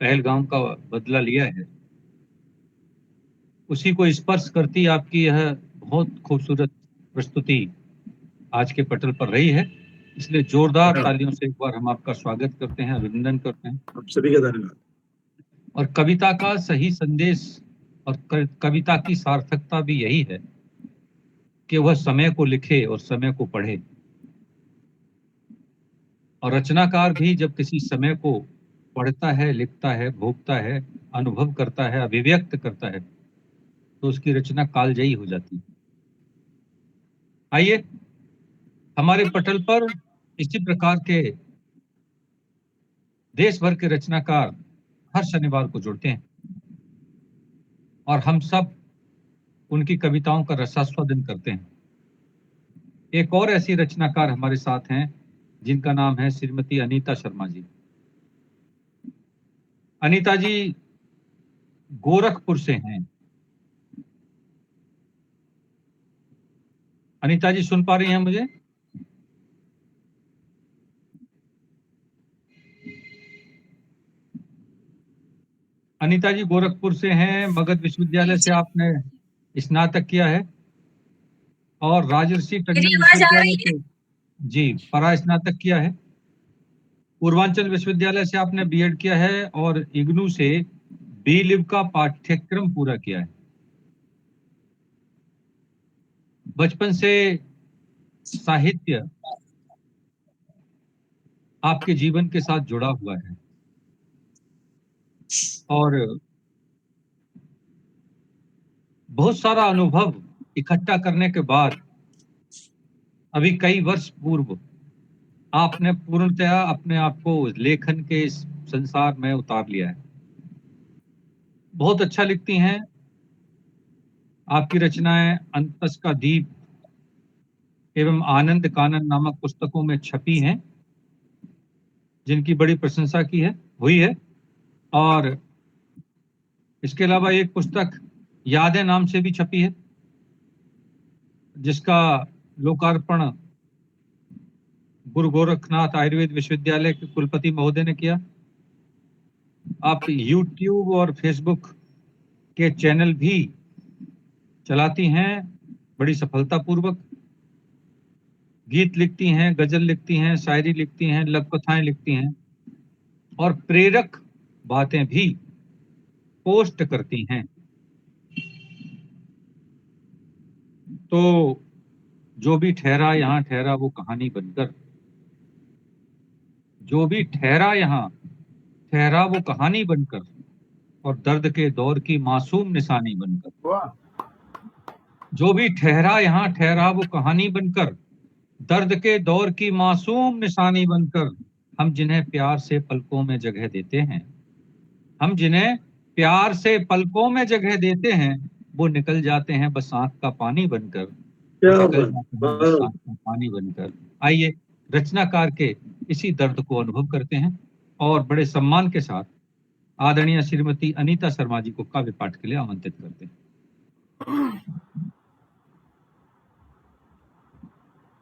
पहलगाम का बदला लिया है, उसी को स्पर्श करती आपकी यह बहुत खूबसूरत प्रस्तुति आज के पटल पर रही है। इसलिए जोरदार तालियों से एक बार हम आपका स्वागत करते हैं, अभिनंदन करते हैं। आप सभी का धन्यवाद। और कविता का सही संदेश और कविता की सार्थकता भी यही है कि वह समय को लिखे और समय को पढ़े। और रचनाकार भी जब किसी समय को पढ़ता है, लिखता है, भोगता है, अनुभव करता है, अभिव्यक्त करता है, तो उसकी रचना कालजयी हो जाती है। आइए हमारे पटल पर इसी प्रकार के देश भर के रचनाकार हर शनिवार को जुड़ते हैं और हम सब उनकी कविताओं का रसास्वादन करते हैं। एक और ऐसी रचनाकार हमारे साथ हैं जिनका नाम है श्रीमती अनीता शर्मा जी। अनीता जी गोरखपुर से हैं। अनीता जी सुन पा रही हैं मुझे? अनीता जी गोरखपुर से हैं। मगध विश्वविद्यालय से आपने स्नातक किया है और राजर्षि टंडन विश्वविद्यालय से जी परा स्नातक किया है। पूर्वांचल विश्वविद्यालय से आपने बीएड किया है और इग्नू से बी लिव का पाठ्यक्रम पूरा किया है। बचपन से साहित्य आपके जीवन के साथ जुड़ा हुआ है और बहुत सारा अनुभव इकट्ठा करने के बाद अभी कई वर्ष पूर्व आपने पूर्णतया अपने आप को लेखन के इस संसार में उतार लिया है। बहुत अच्छा लिखती हैं। आपकी रचनाएं अंतस का दीप एवं आनंद कानन नामक पुस्तकों में छपी हैं, जिनकी बड़ी प्रशंसा की है हुई है। और इसके अलावा एक पुस्तक यादें नाम से भी छपी है, जिसका लोकार्पण गुरु गोरखनाथ आयुर्वेद विश्वविद्यालय के कुलपति महोदय ने किया। आप YouTube और Facebook के चैनल भी चलाती हैं बड़ी सफलतापूर्वक। गीत लिखती हैं, गजल लिखती हैं, शायरी लिखती हैं, लघु कथाएं लिखती हैं और प्रेरक बातें भी पोस्ट करती हैं। तो जो भी ठहरा यहाँ ठहरा वो कहानी बनकर, जो भी ठहरा यहाँ ठहरा वो कहानी बनकर और दर्द के दौर की मासूम निशानी बनकर। वाह, जो भी ठहरा यहाँ ठहरा वो कहानी बनकर, दर्द के दौर की मासूम निशानी बनकर, हम जिन्हें प्यार से पलकों में जगह देते हैं, हम जिन्हें प्यार से पलकों में जगह देते हैं, वो निकल जाते हैं बस आंख का पानी बनकर, क्या निकल बात, जाते हैं बस आंख का पानी बनकर। आइए रचनाकार के इसी दर्द को अनुभव करते हैं और बड़े सम्मान के साथ आदरणीय श्रीमती अनीता शर्मा जी को काव्य पाठ के लिए आमंत्रित करते हैं।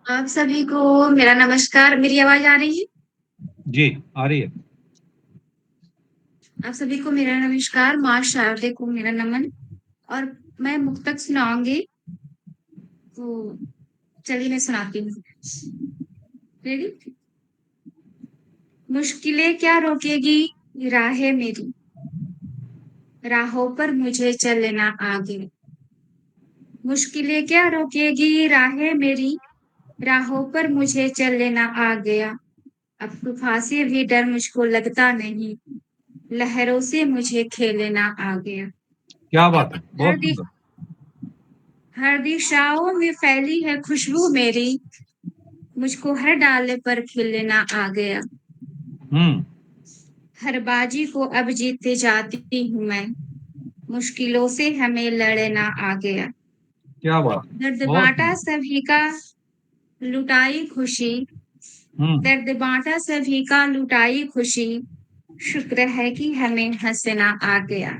आप सभी को मेरा नमस्कार। मेरी आवाज आ रही है? जी आ रही है। आप सभी को मेरा नमस्कार। माँ शारदे को मेरा नमन। और मैं मुक्तक सुनाऊंगी, तो चलिए मैं सुनाती हूँ। रेडी? मुश्किलें क्या रोकेगी राहें मेरी, राहों पर मुझे चल लेना आगे। मुश्किलें क्या रोकेगी राहें मेरी, राहों पर मुझे चल लेना आ गया। अब तूफान से भी डर मुझको लगता नहीं, लहरों से मुझे खेल लेना आ गया। क्या बात है, बहुत सुंदर। हर दिशाओं में फैली है खुशबू मेरी, मुझको हर डाले पर खिल लेना आ गया। हर बाजी को अब जीते जाती हूँ मैं, मुश्किलों से हमें लड़ना आ गया। क्या बात, दर्द बांटा सभी का लुटाई खुशी, दर्द बांटा सभी का लुटाई खुशी, शुक्र है कि हमें हंसना आ गया।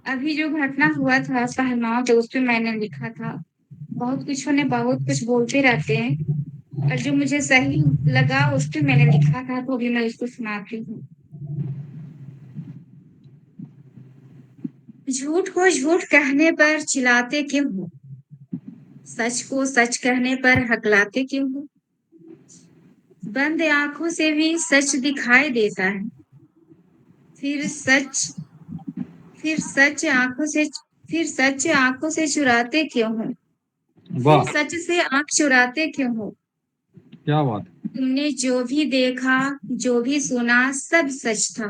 अभी जो घटना हुआ था पहलगांव पे, उस पे मैंने लिखा था। बहुत कुछ ने बहुत कुछ बोलते रहते हैं, और जो मुझे सही लगा उस पे मैंने लिखा था, तो अभी मैं इसको सुनाती हूँ। झूठ को झूठ कहने पर चिल्लाते क्यों हो, सच को सच कहने पर हकलाते क्यों हो। बंद आंखों से भी सच दिखाई देता है, फिर सच आंखों से चुराते क्यों हो? वाह, फिर सच से आंख चुराते क्यों हो? क्या बात। तुमने जो भी देखा, जो भी सुना, सब सच था।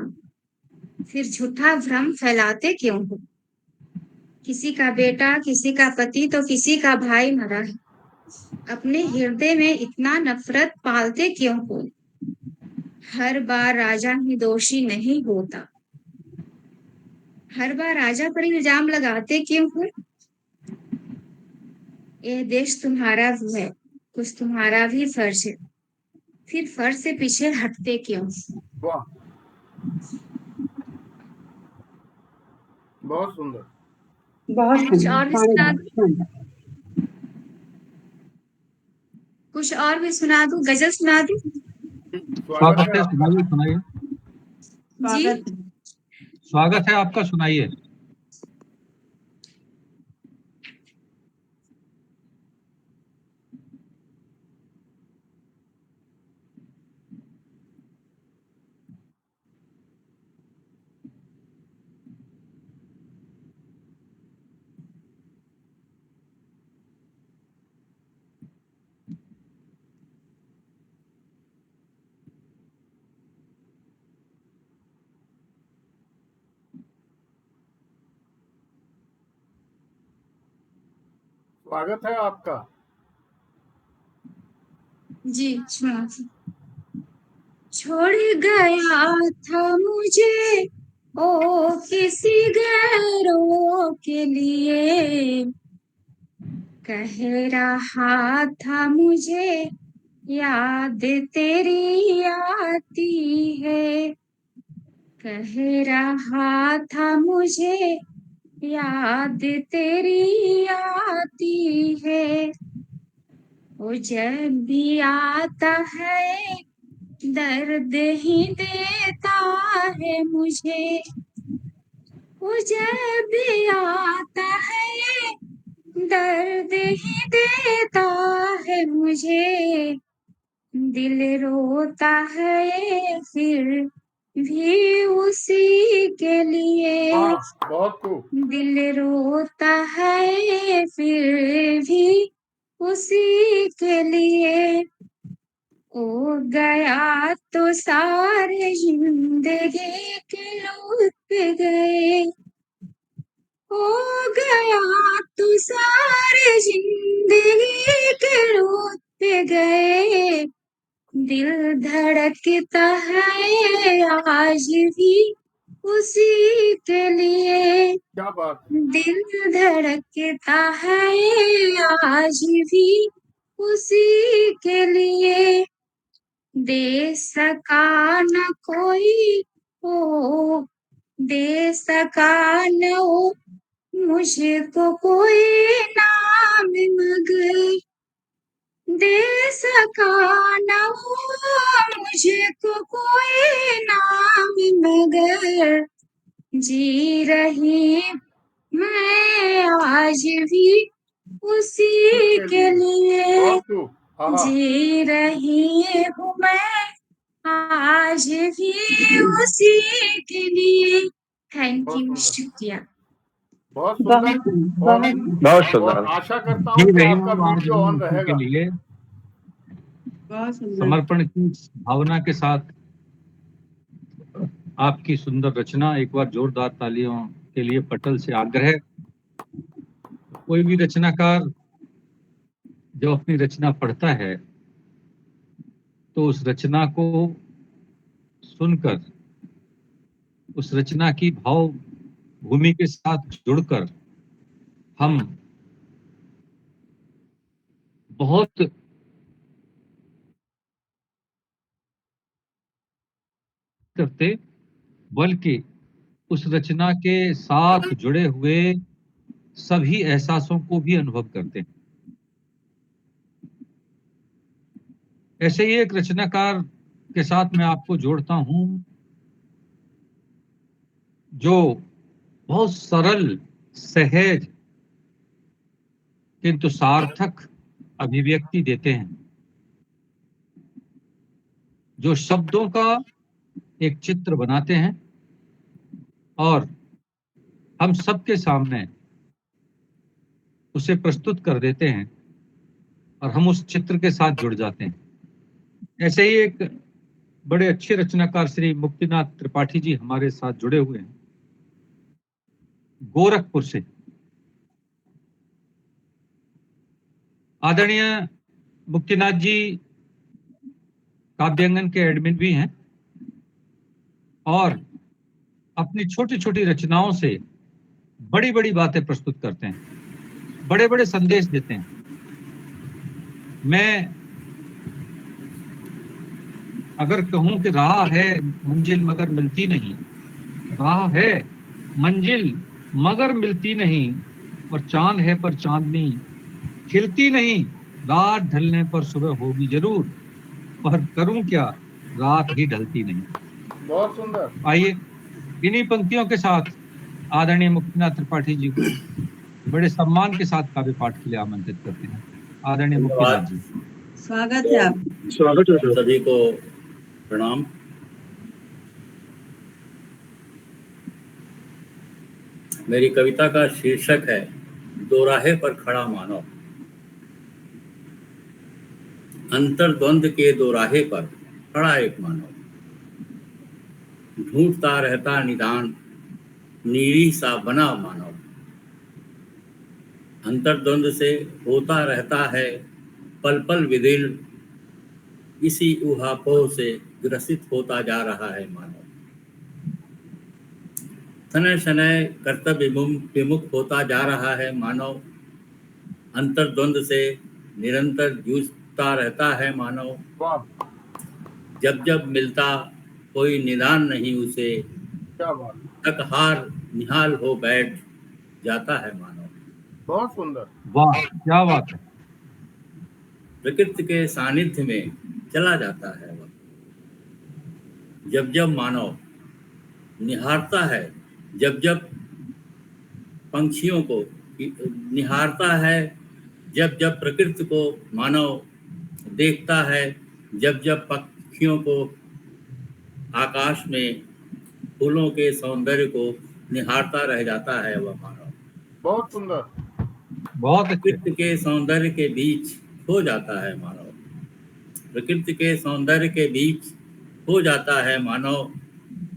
फिर झूठा भ्रम फैलाते क्यों हो? किसी का बेटा, किसी का पति तो किसी का भाई मरा है। अपने हृदय में इतना नफरत पालते क्यों हो? हर बार राजा ही दोषी नहीं होता। हर बार राजा पर इल्जाम लगाते क्यों हो? यह देश तुम्हारा भी है, कुछ तुम्हारा भी फर्ज है। फिर फर्ज से पीछे हटते क्यों? वाह, बहुत सुंदर। बहुत कुछ और भी सुना दूं? शानदार। कुछ और भी सुना दूं? गजल सुना दूं? स्वागत स्वागत है है, आपका। सुनाइए सुनाइए। जी, स्वागत है। स्वागत है आपका, सुनाइए। स्वागत है आपका। जी, सुना। छोड़ गया था मुझे ओ किसी गैरों के लिए, कह रहा था मुझे याद तेरी आती है। कह रहा था मुझे याद तेरी आती है। वो जब भी आता है दर्द ही देता है मुझे। वो जब भी आता है दर्द ही देता है मुझे। दिल रोता है फिर भी उसी के लिए। वाह, बहुत खूब। दिल रोता है फिर भी उसी के लिए। ओ गया तो सारे जिंदगी के लुट गए। हो गया तो सारे जिंदगी के लुट गए। दिल धड़कता है आज भी उसी के लिए। क्या बात है। दिल धड़कता है आज भी उसी के लिए। दे सका न कोई ओ, दे सका न ओ मुझको कोई नाम मगर। दे सका न हो मुझको कोई नाम मगर। जी रही मैं आज भी उसी के लिए। बहुत खूब। आहा, जी रही हूँ मैं आज भी उसी के लिए। थैंक बहुत यू, सुंदर, शुक्रिया। बहुत बहुत सुंदर। और बहुत सुंदर। आशा करता जी हूँ कि रही आपका हूँ आज वीडियो भी ऑन उसी के रहेगा। लिए। बहुत सुंदर। समर्पण की भावना के साथ आपकी सुंदर रचना। एक बार जोरदार तालियों के लिए पटल से आग्रह। कोई भी रचनाकार जब अपनी रचना पढ़ता है तो उस रचना को सुनकर, उस रचना की भाव भूमि के साथ जुड़कर हम बहुत करते, बल्कि उस रचना के साथ जुड़े हुए सभी एहसासों को भी अनुभव करते हैं। ऐसे ही एक रचनाकार के साथ मैं आपको जोड़ता हूं जो बहुत सरल, सहज किंतु सार्थक अभिव्यक्ति देते हैं, जो शब्दों का एक चित्र बनाते हैं और हम सबके सामने उसे प्रस्तुत कर देते हैं और हम उस चित्र के साथ जुड़ जाते हैं। ऐसे ही एक बड़े अच्छे रचनाकार श्री मुक्तिनाथ त्रिपाठी जी हमारे साथ जुड़े हुए हैं गोरखपुर से। आदरणीय मुक्तिनाथ जी काव्यांगन के एडमिन भी हैं और अपनी छोटी छोटी रचनाओं से बड़ी बड़ी बातें प्रस्तुत करते हैं, बड़े बड़े संदेश देते हैं। मैं अगर कहूं कि राह है मंजिल मगर मिलती नहीं, राह है मंजिल मगर मिलती नहीं, और चांद है पर चांदनी खिलती नहीं, रात ढलने पर सुबह होगी जरूर, पर करूं क्या रात ही ढलती नहीं। बहुत सुंदर। आइए इन्हीं पंक्तियों के साथ आदरणीय मुक्तिनाथ त्रिपाठी जी को बड़े सम्मान के साथ काव्य पाठ के लिए आमंत्रित करते हैं। आदरणीय मुक्तिनाथ जी, स्वागत है आप। स्वागत है सभी को प्रणाम। मेरी कविता का शीर्षक है दोराहे पर खड़ा मानव। अंतर्द्वंद के दोराहे पर खड़ा एक मानव, ढूंढता रहता निदान, नीरी सा बना मानव। अंतर्द्वंद से होता रहता है पल पल विदिल, इसी ऊहापोह से ग्रसित होता जा रहा है मानव। शनय शनय कर्तव्य विमुख होता जा रहा है मानव। अंतर्द्वंद से निरंतर जूझता रहता है मानव। जब जब मिलता कोई निदान नहीं उसे, क्या बात, तक हार निहाल हो बैठ जाता है मानव। बहुत सुंदर। वाह क्या बात है। प्रकृति के सानिध्य में चला जाता है वह। जब जब मानव निहारता है, जब जब पंछियों को निहारता है, जब जब प्रकृति को मानव देखता है, जब जब पक्षियों को आकाश में फूलों के सौंदर्य को निहारता रह जाता है वह मानव। बहुत सुंदर। बहुत अच्छे। प्रकृति के सौंदर्य के बीच खो जाता है मानव। प्रकृति के सौंदर्य के बीच खो जाता है मानव।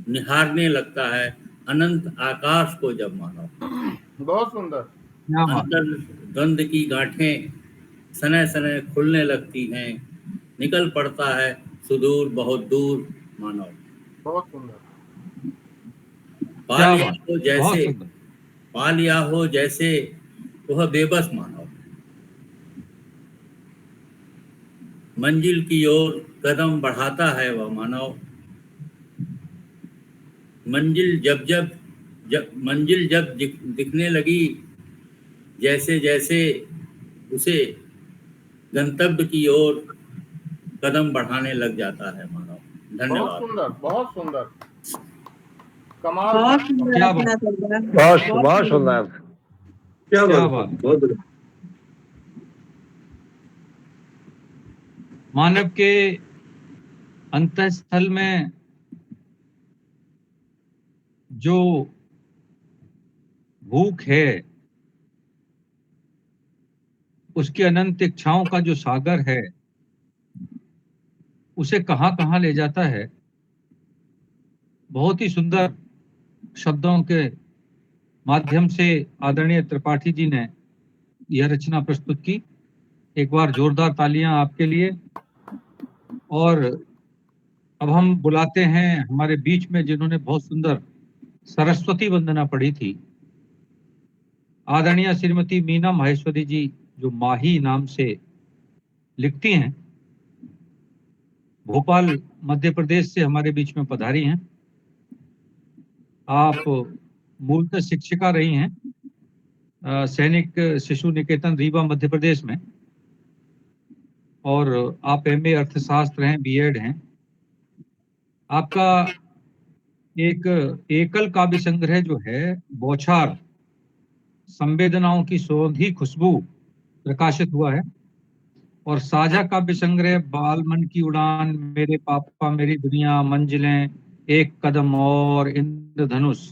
निहारने लगता है अनंत आकाश को जब मानव। बहुत सुंदर। अंतर द्वंद की गांठें सनय सनय खुलने लगती हैं, निकल पड़ता है सुदूर बहुत दूर मानव। बहुत सुंदर। पा लिया हो जैसे वह बेबस मानव। मंजिल की ओर कदम बढ़ाता है वह मानव। मंजिल जब दिखने लगी, जैसे जैसे उसे गंतव्य की ओर कदम बढ़ाने लग जाता है मानव। धन्यवाद। बहुत सुंदर, बहुत सुंदर, कमाल। बहुत सुंदर क्या रचना बात। कर रहा है। बहुत सुंदर। क्या क्या बात, बात। बहुत बढ़िया। मानव के अंतःस्थल में जो भूख है, उसकी अनंत इच्छाओं का जो सागर है, उसे कहां कहां ले जाता है। बहुत ही सुंदर शब्दों के माध्यम से आदरणीय त्रिपाठी जी ने यह रचना प्रस्तुत की। एक बार जोरदार तालियां आपके लिए। और अब हम बुलाते हैं हमारे बीच में जिन्होंने बहुत सुंदर सरस्वती वंदना पढ़ी थी, आदरणीय श्रीमती मीना माहेश्वरी जी, जो माही नाम से लिखती हैं, भोपाल मध्य प्रदेश से हमारे बीच में पधारी हैं। आप मूलतः शिक्षिका रही हैं सैनिक शिशु निकेतन रीवा मध्य प्रदेश में, और आप एमए अर्थशास्त्र हैं, बीएड हैं। आपका एक एकल काव्य संग्रह जो है बौछार संवेदनाओं की सौंधी खुशबू प्रकाशित हुआ है, और साझा काव्य संग्रह बालमन की उड़ान, मेरे पापा मेरी दुनिया, मंजिलें, एक कदम और, इंद्रधनुष,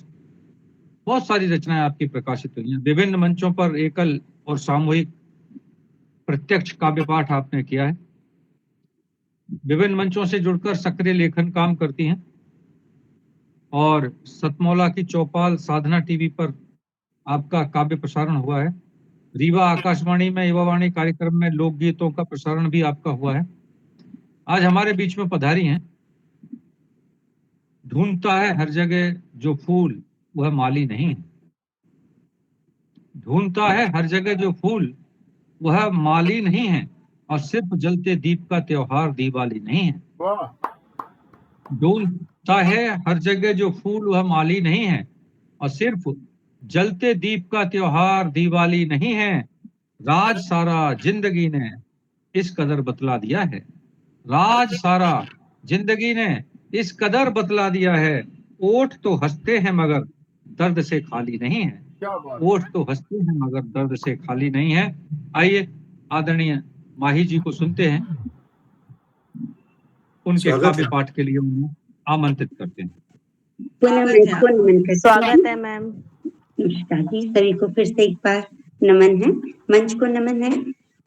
बहुत सारी रचनाएं आपकी प्रकाशित हुई हैं। विभिन्न मंचों पर एकल और सामूहिक प्रत्यक्ष काव्य पाठ आपने किया है। विभिन्न मंचों से जुड़कर सक्रिय लेखन काम करती हैं और सतमौला की चौपाल साधना टीवी पर आपका काव्य प्रसारण हुआ है। रीवा आकाशवाणी में युवावाणी कार्यक्रम में लोकगीतों का प्रसारण भी आपका हुआ है। आज हमारे बीच में पधारी हैं। ढूंढता है हर जगह जो फूल वह माली नहीं है। ढूंढता है हर जगह जो फूल वह माली नहीं है, और सिर्फ जलते दीप का त्योहार दिवाली नहीं है। ढूंढता है हर जगह जो फूल वह माली नहीं है, और सिर्फ जलते दीप का त्योहार दिवाली नहीं है। राज सारा जिंदगी ने इस कदर बतला दिया है। राज सारा जिंदगी ने इस कदर बतला दिया है। ओठ तो हंसते हैं मगर दर्द से खाली नहीं है। ओठ तो हंसते हैं मगर दर्द से खाली नहीं है। आइए आदरणीय माही जी को सुनते हैं। उनके काव्य पाठ के लिए उन्हें आमंत्रित करते हैं। पुनः मंच को नमन करती स्वागत है मैम। नमस्कार जी, सभी को फिर से एक बार नमन है, मंच को नमन है।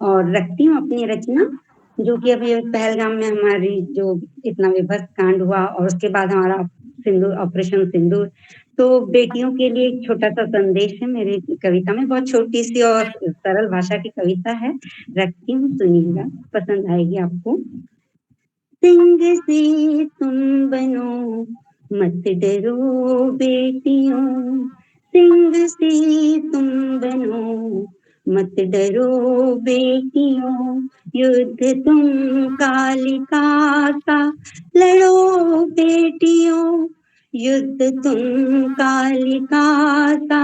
और रखती हूँ अपनी रचना, जो कि अभी पहलगाम में हमारी जो इतना विभत्स कांड हुआ और उसके बाद हमारा सिंदूर, ऑपरेशन सिंदूर, तो बेटियों के लिए एक छोटा सा संदेश है मेरी कविता में। बहुत छोटी सी और सरल भाषा की कविता है, रखती हूँ, सुनिएगा, पसंद आएगी आपको। सिंह से तुम बनो मत डरो बेटियों, सिंह से तुम बनो मत डरो बेटियों, युद्ध तुम कालिका सा लड़ो बेटियों, युद्ध तुम कालिका सा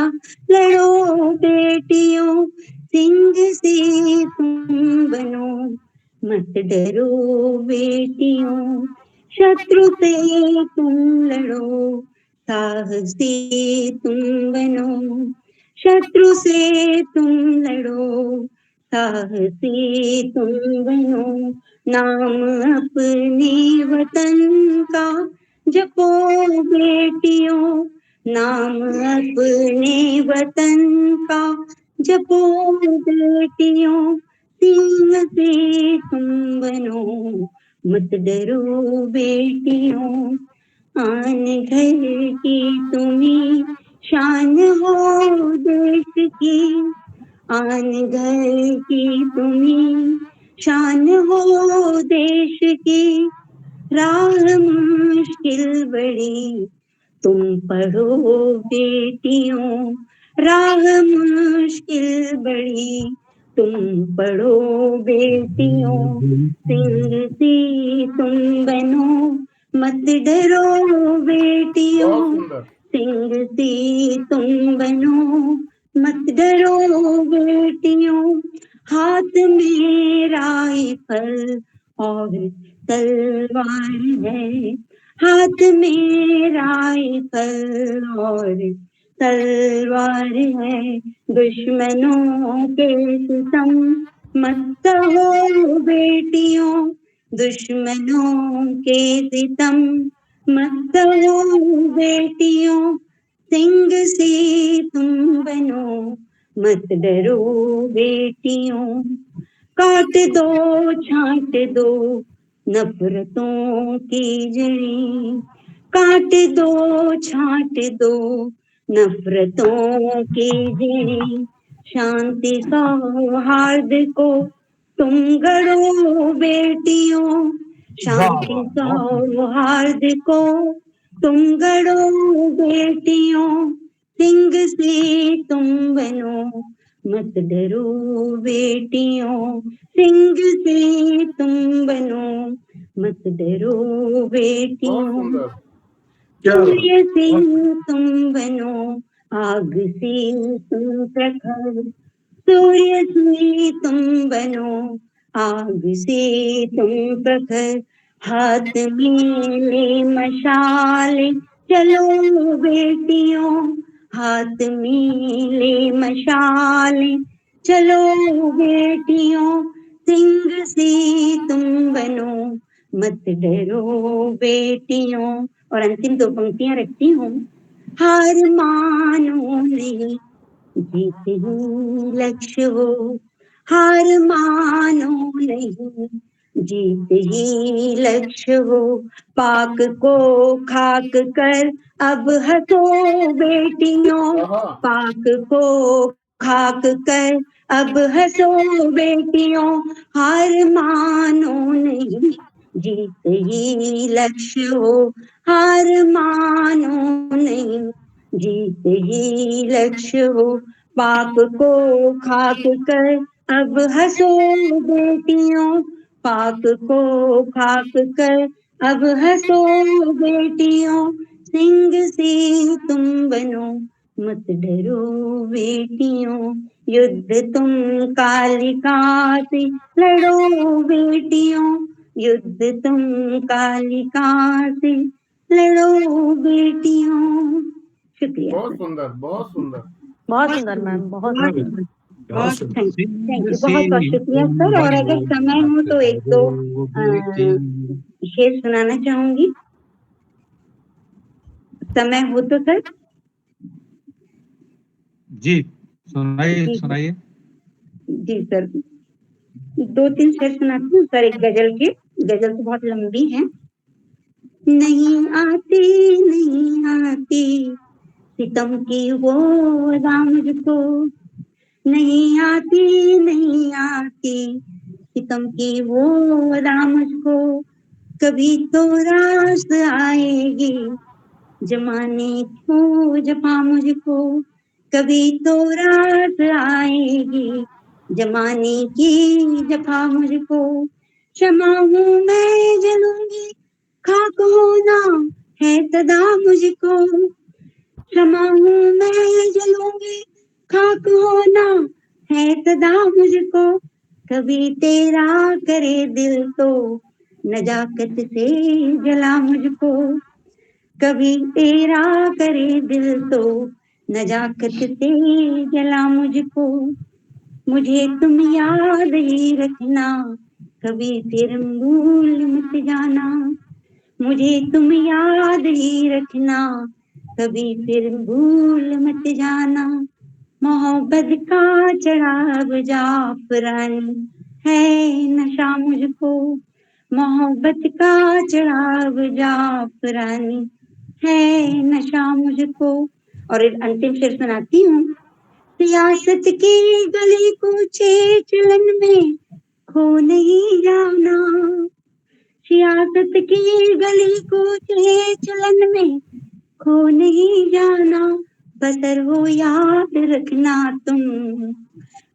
लड़ो बेटियों, सिंह से तुम बनो मत डरो बेटियों, शत्रु से तुम लड़ो साहसी तुम बनो, शत्रु से तुम लड़ो साहसी तुम बनो, नाम अपने वतन का जपो बेटियों, नाम अपने वतन का जपो बेटियों, सिंह से तुम बनो मत डरो बेटियों, आन घर की तुम्हें शान हो देश की, आन घर की तुम्हें शान हो देश की, राह मुश्किल बड़ी तुम पढ़ो बेटियों, राह मुश्किल बड़ी तुम पढ़ो बेटियों, सिंह से तुम बनो मत डरो बेटियों, सिंह से तुम बनो मत डरो बेटियों, हाथ में राइफल और तलवार है, हाथ में राइफल और तलवार है, दुश्मनों के सितम मत सहो बेटियों, दुश्मनों के सितम मत सहो बेटियों, सिंह से तुम बनो मत डरो बेटियों, काट दो छांट दो नफरतों की जड़ी, काट दो छांट दो नफरतों की जड़ी, शांति सौहार्द को तुम गढ़ो बेटियों, शांति सौहार्द को तुम गढ़ो बेटियों, सिंह से तुम बनो मत डरो बेटियों, सिंह से तुम बनो मत डरो बेटियों, सूर्य से तुम बनो आग से तुम प्रखर, सूर्य से तुम बनो आग से तुम प्रखर, हाथ में ले मशाल चलो बेटियों, हाथ में ले मशाल चलो बेटियों, सिंह से तुम बनो मत डरो बेटियों। और अंतिम दो पंक्तियां रखती हूँ। हार मानो नहीं, जीत ही लक्ष्य हो। हार मानो नहीं, जीत ही लक्ष्य हो। पाक को खाक कर अब हंसो बेटियों, पाक को खाक कर अब हंसो बेटियों। हार मानो नहीं, जीत ही लक्ष्य हो। हार मानो नहीं, जीत ही लक्ष्य हो। पाक को खाक कर अब हंसो बेटियों, पाक को खाक कर अब हंसो बेटियों। सिंह सी तुम बनो मत डरो बेटियों, युद्ध तुम कालिका से लड़ो बेटियों, युद्ध तुम कालिका से लड़ो बेटियों। शुक्रिया बहुत सर। सुंदर, बहुत सुंदर। बहुत सुंदर मैम, बहुत सुंदर। बहुत थैंक यू, बहुत बहुत शुक्रिया सर। और अगर समय हो तो एक दो शेर सुनाना चाहूंगी, समय हो तो सर। जी सुनाइए जी सुनाइए। जी सर, 2-3 शेर सुनाती हूँ सर। एक गजल की, गजल तो बहुत लंबी है। नहीं आती नहीं आती सितम की वो अदा मुझको, नहीं आती नहीं आती सितम की वो अदा मुझको। कभी तो रास आएगी जमाने को जफा मुझको, कभी तो रास आएगी जमाने की जफा मुझको। क्षमा हूँ मैं जलूंगी खाक होना है सदा मुझको, क्षमा हूँ मैं जलूंगी खाक होना है सदा मुझको। कभी तेरा करे दिल तो नजाकत से जला मुझको, कभी तेरा करे दिल तो नजाकत से जला मुझको। मुझे तुम याद ही रखना कभी फिर भूल मत जाना, मुझे तुम याद ही रखना कभी फिर भूल मत जाना। मोहब्बत का चढ़ाव जाफरानी है नशा मुझको, मोहब्बत का चढ़ाव जाफरानी है नशा मुझको। और एक अंतिम शेर सुनाती हूँ। सियासत की गली कूचे चलन में खो नहीं जाना, सियासत की गली कूचे चलन में खो नहीं जाना। बसर हो याद रखना तुम,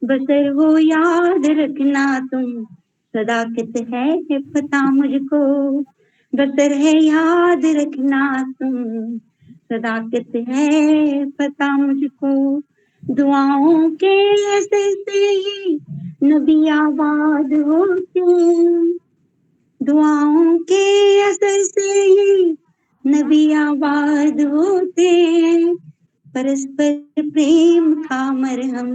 बसर हो याद रखना तुम, सदाकत है पता मुझको, बसर है याद रखना तुम, सदाकत है पता मुझको। दुआओं के असर से ही नबी आबाद होते हैं, दुआओं के असर से ही नबी आबाद होते हैं। परस्पर प्रेम का मरहम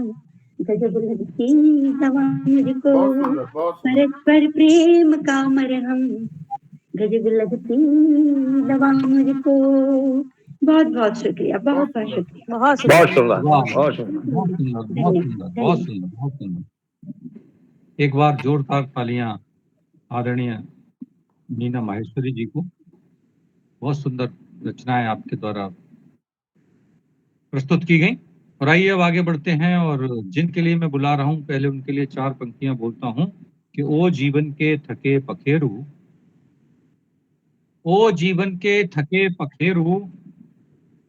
गजब लगती दवा मुझको, बहुत सुंदर, बहुत सुंदर। परस्पर प्रेम का मरहम गजब लगती दवा मुझको। बहुत बहुत शुक्रिया, बहुत बहुत शुक्रिया। बहुत बहुत सुंदर। सुंदर, वाह, बहुत सुंदर। बहुत सुंदर, बहुत सुंदर, बहुत सुंदर, बहुत सुंदर। एक बार जोरदार तालियां आदरणीय मीना माहेश्वरी जी को। बहुत सुंदर रचनाएं आपके द्वारा प्रस्तुत की गई। और आइए अब आगे बढ़ते हैं, और जिनके लिए मैं बुला रहा हूं पहले उनके लिए 4 पंक्तियां बोलता हूं कि ओ जीवन के थके पखेरु, ओ जीवन के थके पखेरु,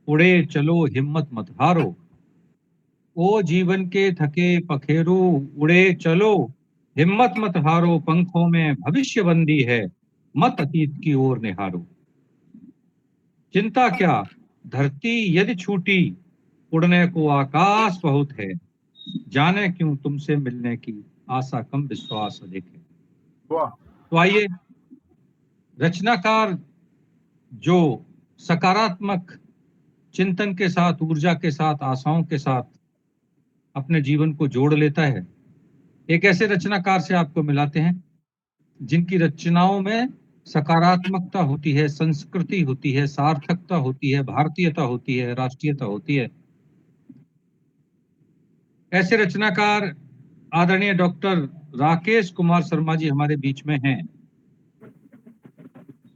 उड़े चलो हिम्मत मत हारो, ओ जीवन के थके पखेरु, उड़े चलो हिम्मत मत हारो, पंखों में भविष्य बंदी है, मत अतीत की ओर निहारो। चिंता क्या धरती यदि छूटी, उड़ने को आकाश बहुत है, जाने क्यों तुमसे मिलने की आशा कम विश्वास अधिक है। वाह, तो आइए, रचनाकार जो सकारात्मक चिंतन के साथ, ऊर्जा के साथ, आशाओं के साथ अपने जीवन को जोड़ लेता है, एक ऐसे रचनाकार से आपको मिलाते हैं जिनकी रचनाओं में सकारात्मकता होती है, संस्कृति होती है, सार्थकता होती है, भारतीयता होती है, राष्ट्रीयता होती है। ऐसे रचनाकार आदरणीय डॉक्टर राकेश कुमार शर्मा जी हमारे बीच में हैं।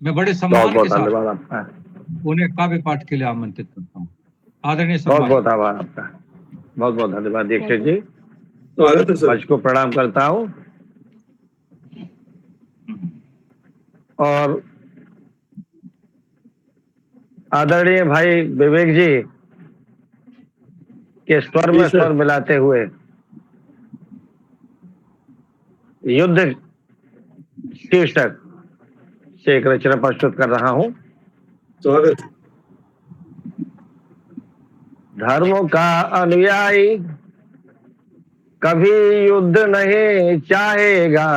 मैं बड़े बहुत सम्मान बहुत के साथ धन्यवाद आपका, उन्हें काव्य पाठ के लिए आमंत्रित करता हूँ। आदरणीय बहुत शर्मा बहुत आभार आपका, बहुत बहुत धन्यवाद दीक्षित जी। स्वागत है सर। मंच को प्रणाम करता हूँ और आदरणीय भाई विवेक जी के स्वर में जी सर। स्वर मिलाते हुए युद्ध शीर्षक से एक रचना प्रस्तुत कर रहा हूँ। स्वागत। धर्म का अनुयायी कभी युद्ध नहीं चाहेगा,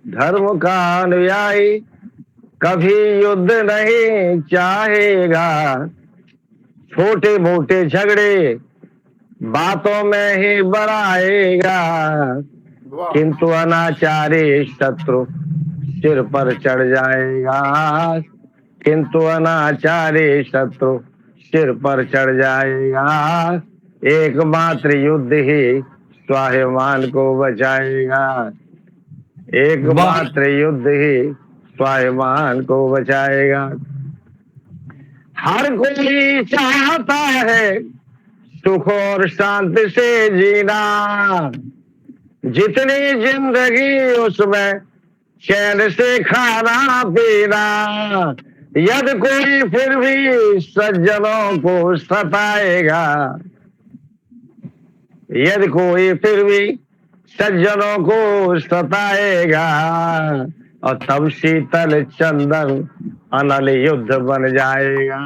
धर्म का अनुयायी कभी युद्ध नहीं चाहेगा, छोटे मोटे झगड़े बातों में ही बढ़ाएगा, वाह किंतु अनाचारी शत्रु सिर पर चढ़ जाएगा, किंतु अनाचारी शत्रु सिर पर चढ़ जाएगा, एकमात्र युद्ध ही स्वाभिमान को बचाएगा, एकमात्र युद्ध ही स्वाभिमान को बचाएगा। हर कोई चाहता है सुख और शांति से जीना, जितनी जिंदगी उसमें चैन से खाना पीना, यदि कोई फिर भी सज्जनों को सताएगा, यदि कोई फिर भी सज्जनों को सताएगा, और तब शीतल चंदन अनल युद्ध बन जाएगा,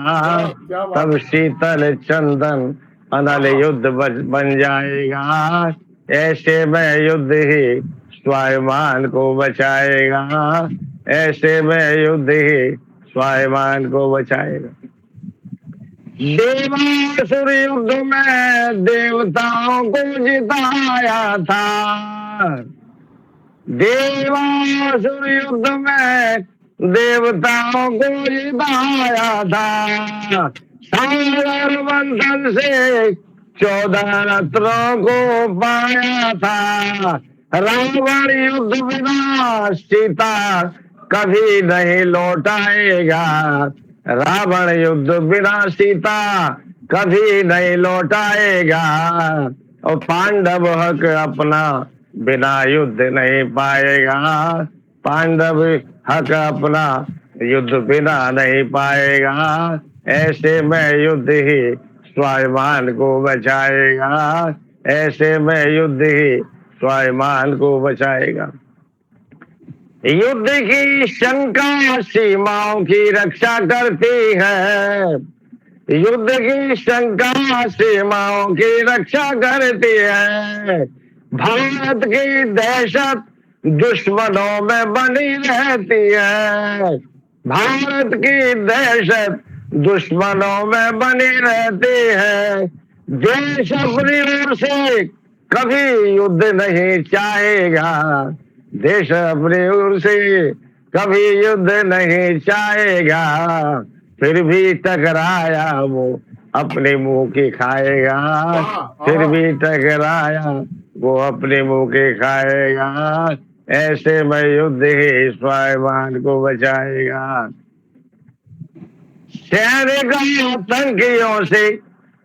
क्या बात तब शीतल चंदन अनल युद्ध बन जाएगा, ऐसे में युद्ध ही स्वाभिमान को बचाएगा, ऐसे में युद्ध ही स्वाभिमान को बचाएगा। देवासुर युद्ध में देवताओं को जिताया था, देवासुर युद्ध में देवताओं को जिताया था, सागर मंथन से 14 रत्नों को पाया था, रावण युद्ध बिना सीता कभी नहीं लौटाएगा, रावण युद्ध बिना सीता कभी नहीं लौटाएगा, और पांडव हक अपना बिना युद्ध नहीं पाएगा, पांडव हक अपना युद्ध बिना नहीं पाएगा, ऐसे में युद्ध ही स्वाभिमान को बचाएगा, ऐसे में युद्ध ही स्वाभिमान को बचाएगा। युद्ध की शंका सीमाओं की रक्षा करती है, युद्ध की शंका सीमाओं की रक्षा करती है, भारत की दहशत दुश्मनों में बनी रहती है, भारत की दहशत दुश्मनों में बनी रहती है, देश अपनी ओर से कभी युद्ध नहीं चाहेगा, देश अपनी ओर से कभी युद्ध नहीं चाहेगा, फिर भी टकराया वो अपने मुंह की खाएगा, फिर भी टकराया वो अपने मुंह के खाएगा, ऐसे में युद्ध ही स्वाभिमान को बचाएगा। सैनिक आतंकियों से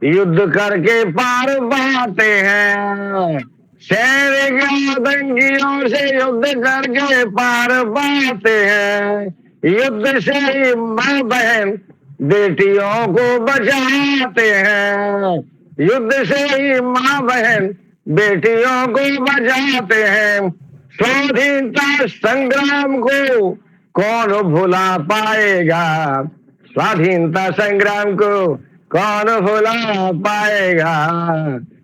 युद्ध करके पार पाते हैं, सैनिक आतंकियों से युद्ध करके पार पाते हैं, युद्ध से ही माँ बहन बेटियों को बचाते हैं, युद्ध से ही माँ बहन बेटियों को बचाते हैं, स्वाधीनता संग्राम को कौन भुला पाएगा, स्वाधीनता संग्राम को कौन भुला पाएगा,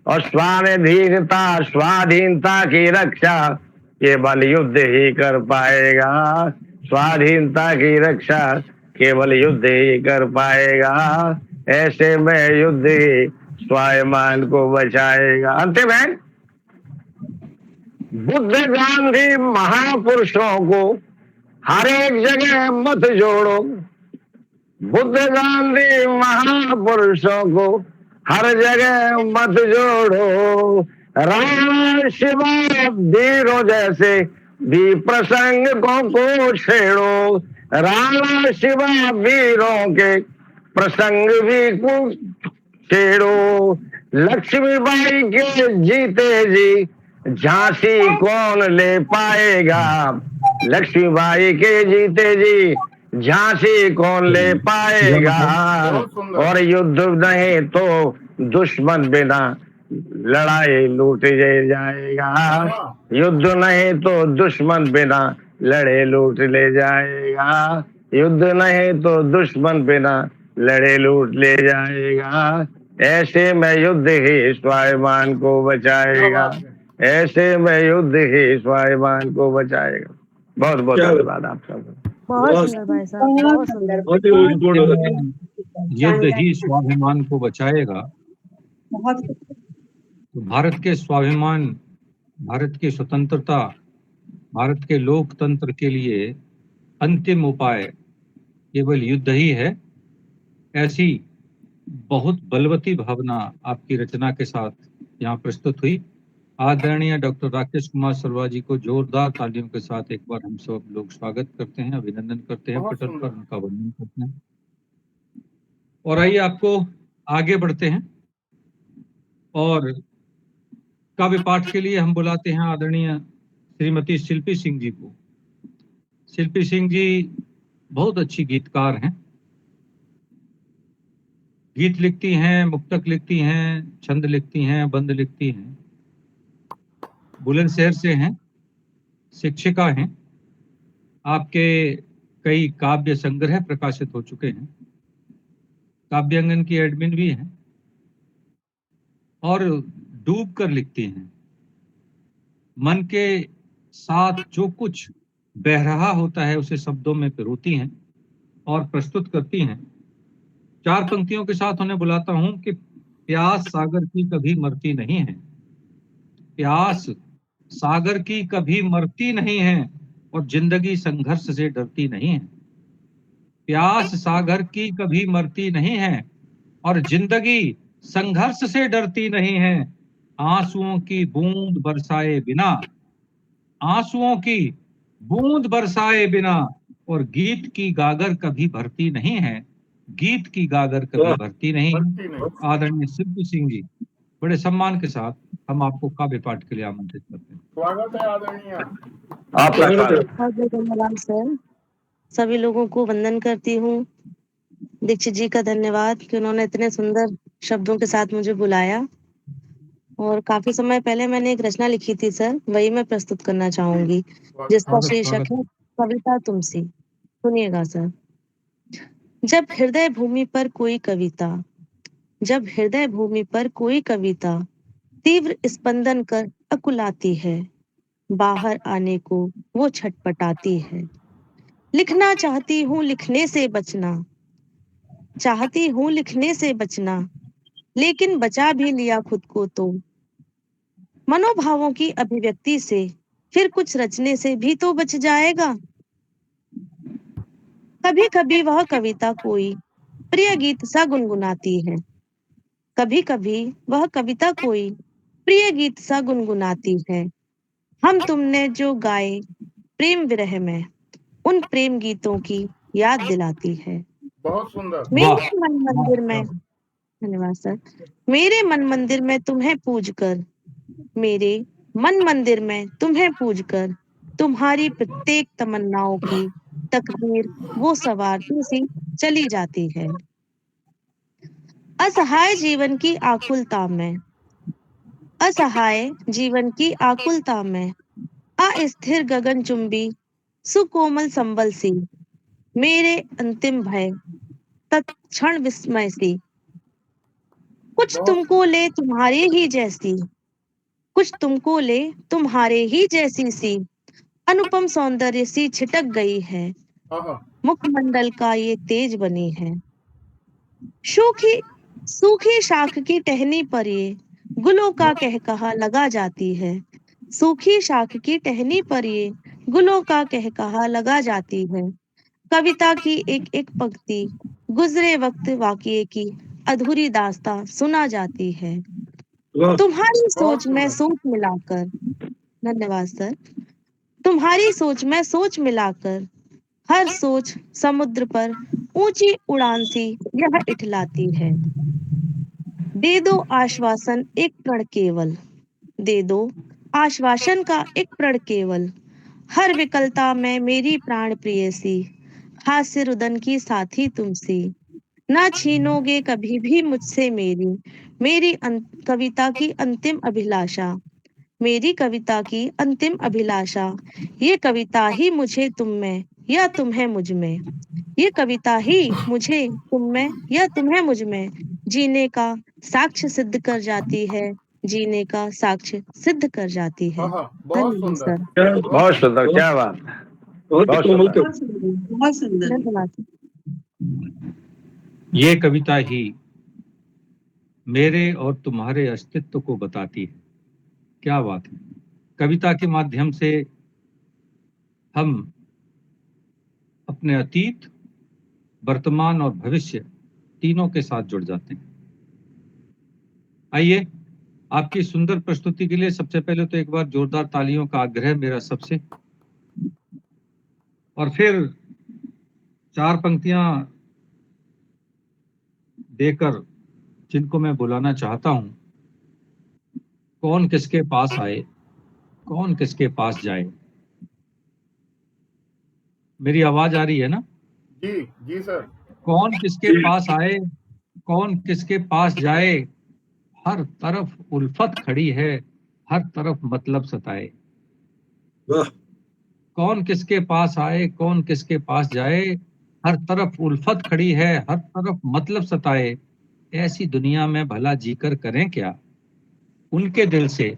और स्वाधीनता स्वाधीनता की रक्षा केवल युद्ध ही कर पाएगा, स्वाधीनता की रक्षा केवल युद्ध ही कर पाएगा, ऐसे में युद्ध ही स्वाभिमान को बचाएगा। अंतिम है, बुद्ध गांधी महापुरुषों को हर एक जगह मत जोड़ो बुद्ध गांधी महापुरुषों को, हर जगह मत जोड़ो राम शिवा वीरों जैसे भी प्रसंगों को छेड़ो, राम शिवा वीरों के प्रसंग भी को छेड़ो। लक्ष्मीबाई के जीते जी झांसी कौन ले पाएगा, लक्ष्मीबाई के जीते जी झांसी कौन ले पाएगा। बहुत सुंदर। और युद्ध नहीं तो दुश्मन बिना लड़ाई लूट ले जाएगा, युद्ध नहीं तो दुश्मन बिना लड़े लूट ले जाएगा, युद्ध नहीं तो दुश्मन बिना लड़े लूट ले जाएगा। ऐसे में युद्ध ही स्वाभिमान को बचाएगा, ऐसे में युद्ध ही स्वाभिमान को बचाएगा। बहुत बहुत क्या धन्यवाद आप सबका। बहुत सुंदर भाई साहब, बहुत सुंदर। बहुत ही गुड। युद्ध ही स्वाभिमान को बचाएगा। बहुत तो भारत के स्वाभिमान, भारत की स्वतंत्रता, भारत के लोकतंत्र के लिए अंतिम उपाय केवल युद्ध ही है। ऐसी बहुत बलवती भावना आपकी रचना के साथ यहाँ प्रस्तुत हुई। आदरणीय डॉक्टर राकेश कुमार शर्मा जी को जोरदार तालियों के साथ एक बार हम सब लोग स्वागत करते हैं, अभिनंदन करते हैं, पटल पर उनका वंदन करते हैं। और आइए आपको आगे बढ़ते हैं और काव्य पाठ के लिए हम बुलाते हैं आदरणीय श्रीमती शिल्पी सिंह जी को। शिल्पी सिंह जी बहुत अच्छी गीतकार हैं, गीत लिखती हैं, मुक्तक लिखती हैं, छंद लिखती हैं, बंद लिखती हैं, बुलंदशहर से हैं, शिक्षिका हैं, आपके कई काव्य संग्रह प्रकाशित हो चुके हैं, काव्यांगन की एडमिन भी हैं और डूब कर लिखती हैं। मन के साथ जो कुछ बह रहा होता है उसे शब्दों में पिरोती हैं और प्रस्तुत करती हैं। चार पंक्तियों के साथ उन्हें बुलाता हूं कि प्यास सागर की कभी मरती नहीं है, प्यास सागर की कभी मरती नहीं है और जिंदगी संघर्ष से डरती नहीं है। प्यास सागर की कभी मरती नहीं है और जिंदगी संघर्ष से डरती नहीं है। आंसुओं की बूंद बरसाए बिना, आंसुओं की बूंद बरसाए बिना और गीत की गागर कभी भरती नहीं है, गीत की गागर कभी भरती नहीं है। आदरणीय शिल्पी सिंह जी, बड़े सम्मान के साथ हम आपको काव्य पाठ के लिए आमंत्रित करते हैं। स्वागत है आदरणीय आपका स्वागत। बहुत बहुत धन्यवाद सर, सभी लोगों को वंदन करती हूँ। दीक्षित जी का धन्यवाद कि उन्होंने इतने सुंदर शब्दों के साथ मुझे बुलाया। और काफी समय पहले मैंने एक रचना लिखी थी सर, वही मैं प्रस्तुत करना चाहूंगी, जिसका शीर्षक है कविता तुमसी। सुनिएगा सर। जब हृदय भूमि पर कोई कविता, जब हृदय भूमि पर कोई कविता तीव्र स्पंदन कर अकुलाती है, बाहर आने को वो छटपटाती है। लिखना चाहती हूँ लिखने से बचना, चाहती हूँ लिखने से बचना, लेकिन बचा भी लिया खुद को तो मनोभावों की अभिव्यक्ति से फिर कुछ रचने से भी तो बच जाएगा। कभी कभी वह कविता कोई प्रिय गीत सा गुनगुनाती है, कभी कभी वह कविता कोई प्रिय गीत सा गुनगुनाती है। हम तुमने जो गाए प्रेम विरह में, उन प्रेम गीतों की याद दिलाती है। बहुत सुंदर। मेरे मन मंदिर में, धन्यवाद सर, मेरे मन मंदिर में तुम्हें पूज कर, मेरे मन मंदिर में तुम्हें पूज कर, तुम्हारी प्रत्येक तमन्नाओं की तकदीर वो सवारती सी चली जाती है। असहाय जीवन की आकुलता में, असहाय जीवन की आकुलता में, अस्थिर गगनचुंबी सुकोमल संबल सी, मेरे अंतिम भय तत्क्षण विस्मय सी, कुछ तुमको ले तुम्हारे ही जैसी, कुछ तुमको ले तुम्हारे ही जैसी सी, अनुपम सौंदर्य सी छिटक गई है, मुखमंडल का ये तेज बनी है। सूखी सूखी शाख की टहनी पर ये गुलों का कहकहा लगा जाती है, सूखी शाख की टहनी पर ये गुलों का कहकहा लगा जाती है। कविता की एक एक पंक्ति गुजरे वक्त वाक़ये की अधूरी दास्तां सुना जाती है। वाह तुम्हारी बहुत सोच में सुंदर। सोच मिलाकर, धन्यवाद सर। तुम्हारी सोच में सोच मिलाकर हर सोच समुद्र पर ऊंची उड़ान सी यह इठलाती है। दे दो आश्वासन एक प्रण केवल, दे दो आश्वासन का एक प्रण केवल, हर विकलता में मेरी प्राण प्रेयसी, हास्य रुदन की साथी तुमसी, ना छीनोगे कभी भी मुझसे मेरी कविता की अंतिम अभिलाषा, मेरी कविता की अंतिम अभिलाषा, ये कविता ही मुझे तुम में या तुम्हें मुझ में, ये कविता ही मुझे तुम में या तुम्हें मुझ में जीने का साक्ष्य सिद्ध कर जाती है, जीने का साक्ष्य सिद्ध कर जाती है। हाँ, बहुत धन्यवाद सुंदर। सर। बहुत सुंदर, क्या बात है, बहुत बहुत कोमल सुंदर। बहुत सुंदर, बहुत सुंदर। धन्यवाद। ये कविता ही मेरे और तुम्हारे अस्तित्व को बताती है। क्या बात है। कविता के माध्यम से हम अपने अतीत, वर्तमान और भविष्य तीनों के साथ जुड़ जाते हैं। आइए, आपकी सुंदर प्रस्तुति के लिए सबसे पहले तो एक बार जोरदार तालियों का आग्रह मेरा सबसे, और फिर 4 पंक्तियां देकर जिनको मैं बुलाना चाहता हूं, कौन किसके पास आए, कौन किसके पास जाए। मेरी आवाज आ रही है ना? जी जी सर। कौन किसके पास आए, कौन किसके पास जाए, हर तरफ उल्फत खड़ी है, हर तरफ मतलब सताए। वाह कौन किसके पास आए, कौन किसके पास जाए, हर तरफ उल्फत खड़ी है, हर तरफ मतलब सताए। ऐसी दुनिया में भला जीकर करें क्या, उनके दिल से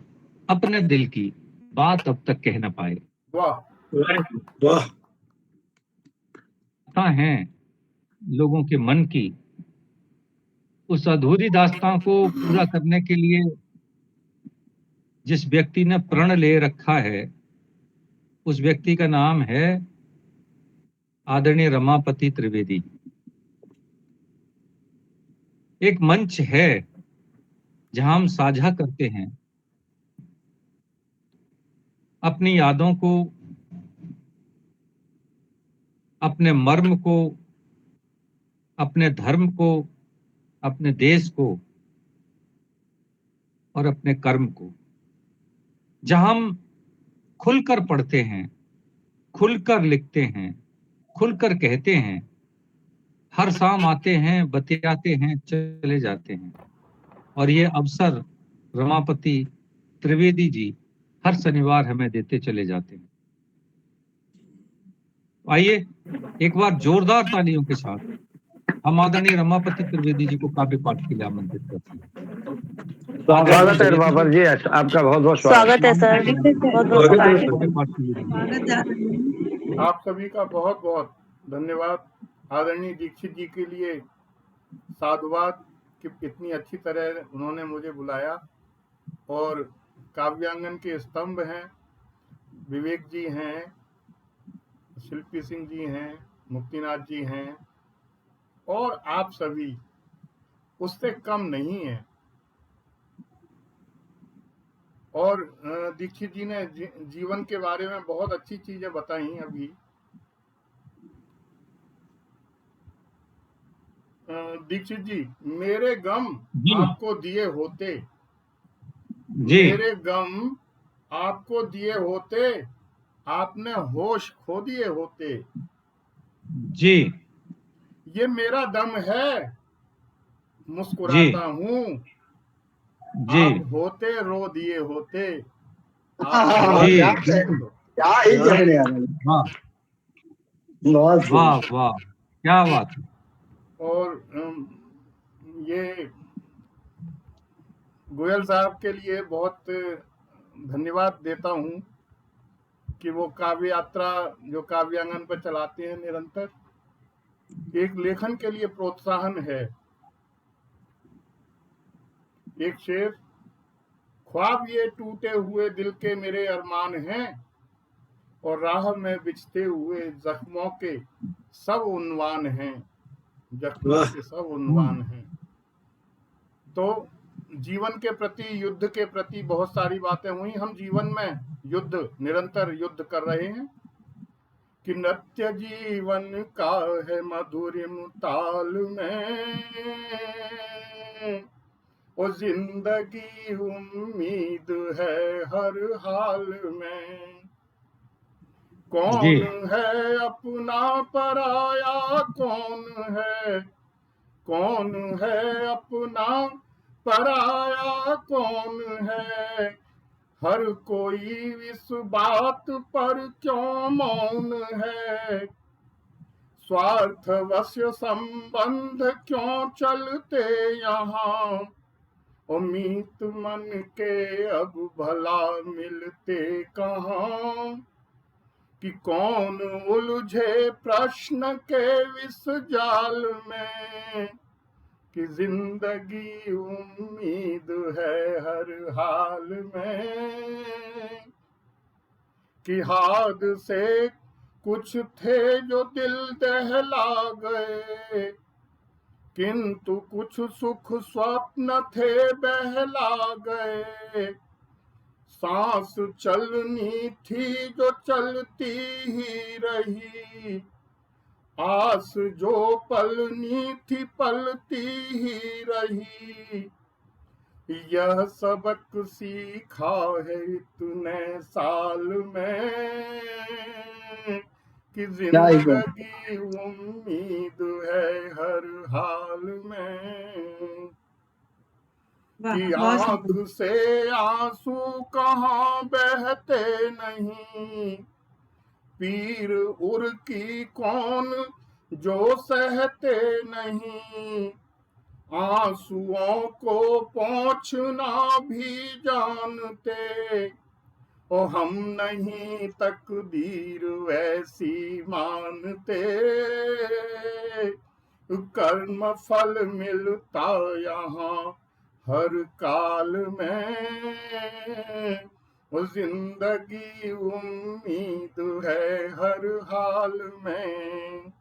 अपने दिल की बात अब तक कह न पाए। वाह वाह हैं लोगों के मन की, उस अधूरी दास्तां को पूरा करने के लिए जिस व्यक्ति ने प्रण ले रखा है, उस व्यक्ति का नाम है आदरणीय रमापति त्रिवेदी। एक मंच है जहां हम साझा करते हैं अपनी यादों को, अपने मर्म को, अपने धर्म को, अपने देश को और अपने कर्म को, जहां हम खुलकर पढ़ते हैं, खुलकर लिखते हैं, खुलकर कहते हैं, हर शाम आते हैं, बतियाते हैं, चले जाते हैं। और ये अवसर रमापति त्रिवेदी जी हर शनिवार हमें देते चले जाते हैं। आइए एक बार जोरदार तालियों के साथ हम आदरणीय रमापति त्रिवेदी जी को काव्य पाठ के लिए आमंत्रित करते हैं। स्वागत है रमापति जी, आपका बहुत बहुत स्वागत है सर, बहुत बहुत स्वागत है। स्वागत। काव्य पाठ के लिए स्वागत है आदरणीय। आप सभी का बहुत बहुत धन्यवाद। आदरणीय दीक्षित जी के लिए साधुवाद कि इतनी अच्छी तरह उन्होंने मुझे बुलाया। और काव्यांगन के स्तंभ हैं, विवेक जी हैं, शिल्पी सिंह जी हैं, मुक्तिनाथ जी हैं, और आप सभी उससे कम नहीं है। और दीक्षित जी ने जीवन के बारे में बहुत अच्छी चीजें बताई अभी। दीक्षित जी, मेरे गम जी। आपको दिए होते, जी। मेरे गम आपको दिए होते, आपने होश खो दिए होते। जी। ये मेरा दम है, मुस्कुराता हूँ, जी। आप होते रो दिए होते। जी। क्या ही कहने आ रहे हैं। वाह बहुत वाह सुंदर। वाह, क्या बात है। और ये गोयल साहब के लिए बहुत धन्यवाद देता हूँ कि वो काव्य यात्रा जो काव्यांगन पर चलाते हैं निरंतर, एक लेखन के लिए प्रोत्साहन है। एक शेर, ख्वाब ये टूटे हुए दिल के मेरे अरमान हैं, और राह में बिछते हुए जख्मों के सब उन्वान हैं, जख्मों वाह के सब उन्वान हैं। तो जीवन के प्रति, युद्ध के प्रति बहुत सारी बातें हुई। हम जीवन में युद्ध, निरंतर युद्ध कर रहे हैं कि नृत्य जीवन का है मधुरिम ताल में, ओ जिंदगी उम्मीद है हर हाल में। कौन जी है अपना पराया, कौन है अपना पराया, कौन है, हर कोई इस बात पर क्यों मौन है। स्वार्थवश संबंध क्यों चलते यहाँ, उम्मीद मन के अब भला मिलते कहाँ। कि कौन उलझे प्रश्न के इस जाल में, कि जिंदगी उम्मीद है हर हाल में। कि हादसे कुछ थे जो दिल दहला गए, किंतु कुछ सुख स्वप्न थे बहला गए। सांस चलनी थी जो चलती ही रही, आस जो पलनी थी पलती ही रही। यह सबक सीखा है इतने साल में, कि क्या ही बात। जिंदगी उम्मीद है हर हाल में। वाह, कि बहुत आंख सुंदर। से आंसू कहाँ बहते नहीं, पीर उर की कौन जो सहते नहीं। आंसुओं को पोंछना भी जानते, ओ हम नहीं तकदीर वैसी मानते। कर्म फल मिलता यहाँ हर काल में, वो जिंदगी उम्मीद है हर हाल में।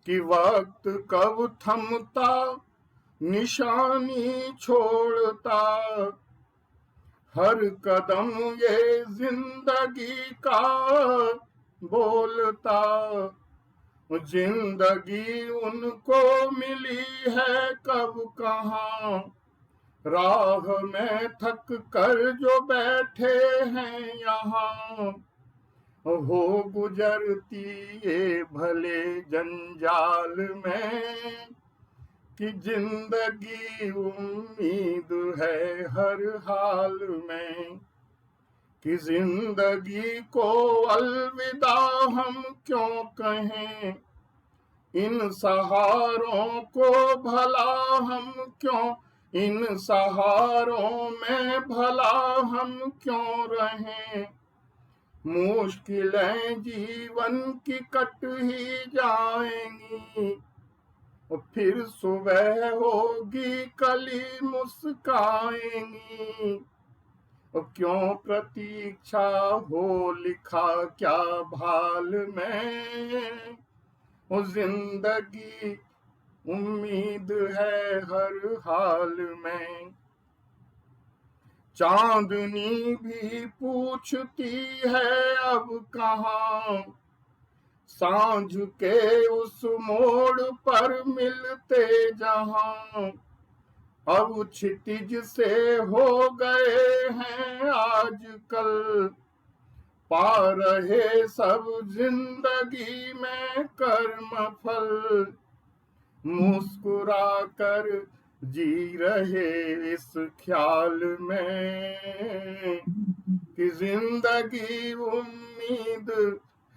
कि वक्त कब थमता निशानी छोड़ता, हर कदम ये जिंदगी का बोलता। जिंदगी उनको मिली है कब कहाँ, राह में थक कर जो बैठे हैं यहाँ। हो गुजरती ये भले जंजाल में, कि जिंदगी उम्मीद है हर हाल में। कि जिंदगी को अलविदा हम क्यों कहें, इन सहारों को भला हम क्यों, इन सहारों में भला हम क्यों रहें। मुश्किलें जीवन की कट ही जाएंगी, और फिर सुबह होगी कली मुस्काएंगी। और क्यों प्रतीक्षा हो लिखा क्या भाल में, वो जिंदगी उम्मीद है हर हाल में। चांदनी भी पूछती है अब कहाँ, सांझ के उस मोड़ पर मिलते जहां। अब क्षितिज से हो गए हैं आजकल, पा रहे सब जिंदगी में कर्म फल। मुस्कुरा कर जी रहे इस ख्याल में, कि जिंदगी उम्मीद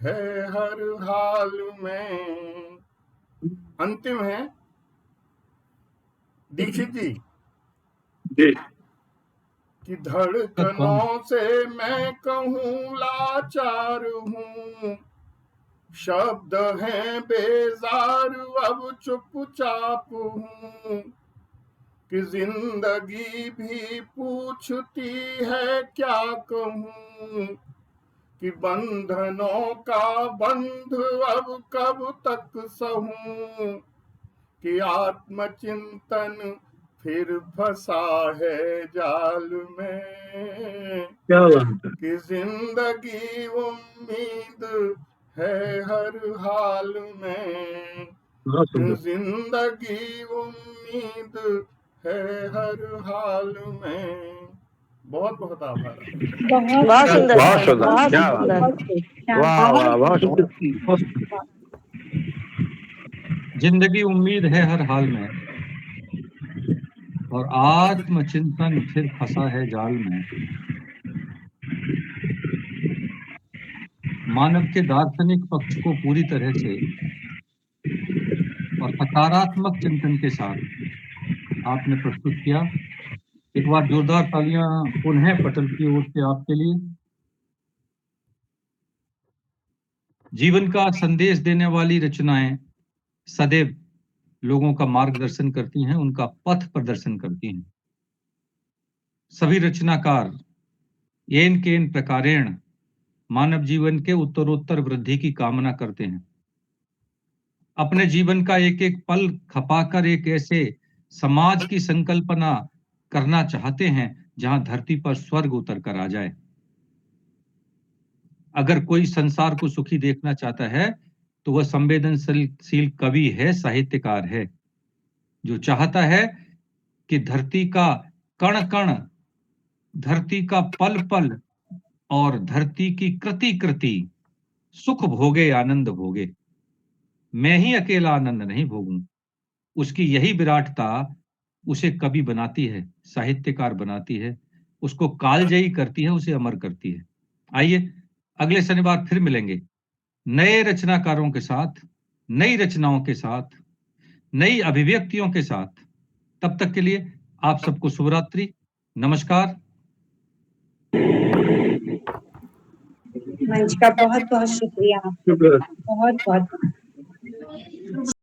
है हर हाल में। अंतिम है दीक्षित जी जी कि धड़कनों से मैं कहूँ लाचार हूँ, शब्द हैं बेजार अब चुपचाप हूँ। कि जिंदगी भी पूछती है क्या कहूँ, कि बंधनों का बंध अब कब तक सहूं, कि आत्मचिंतन फिर फंसा है जाल में, क्या बात है। कि जिंदगी उम्मीद है हर हाल में, बहुत सुंदर। जिंदगी उम्मीद है हर हाल में। बहुत बहुत आभार। बहुत सुंदर बहुत सर, सुंदर, बहुत क्या बात सुंदर। वाह वाह, बहुत सुंदर। जिंदगी उम्मीद है हर हाल में और आत्मचिंतन फिर फंसा है जाल में। मानव के दार्शनिक पक्ष को पूरी तरह से और सकारात्मक चिंतन के साथ आपने प्रस्तुत किया। एक बार जोरदार तालियां पुनः पटल की ओर से आपके लिए। जीवन का संदेश देने वाली रचनाएं सदैव लोगों का मार्गदर्शन करती हैं, उनका पथ प्रदर्शन करती हैं। सभी रचनाकार येन केन प्रकारेण मानव जीवन के उत्तरोत्तर वृद्धि की कामना करते हैं। अपने जीवन का एक एक पल खपाकर एक ऐसे समाज की संकल्पना करना चाहते हैं जहां धरती पर स्वर्ग उतर कर आ जाए। अगर कोई संसार को सुखी देखना चाहता है तो वह संवेदनशील कवि है, साहित्यकार है, जो चाहता है कि धरती का कण कण, धरती का पल पल और धरती की कृति कृति सुख भोगे, आनंद भोगे। मैं ही अकेला आनंद नहीं भोगूं। उसकी यही विराटता उसे कवि बनाती है, साहित्यकार बनाती है, उसको कालजयी करती है, उसे अमर करती है। आइए अगले शनिवार फिर मिलेंगे नए रचनाकारों के साथ, नई रचनाओं के साथ, नई अभिव्यक्तियों के साथ। तब तक के लिए आप सबको शुभरात्रि, नमस्कार। मंच का बहुत बहुत शुक्रिया, शुक्र। बहुत बहुत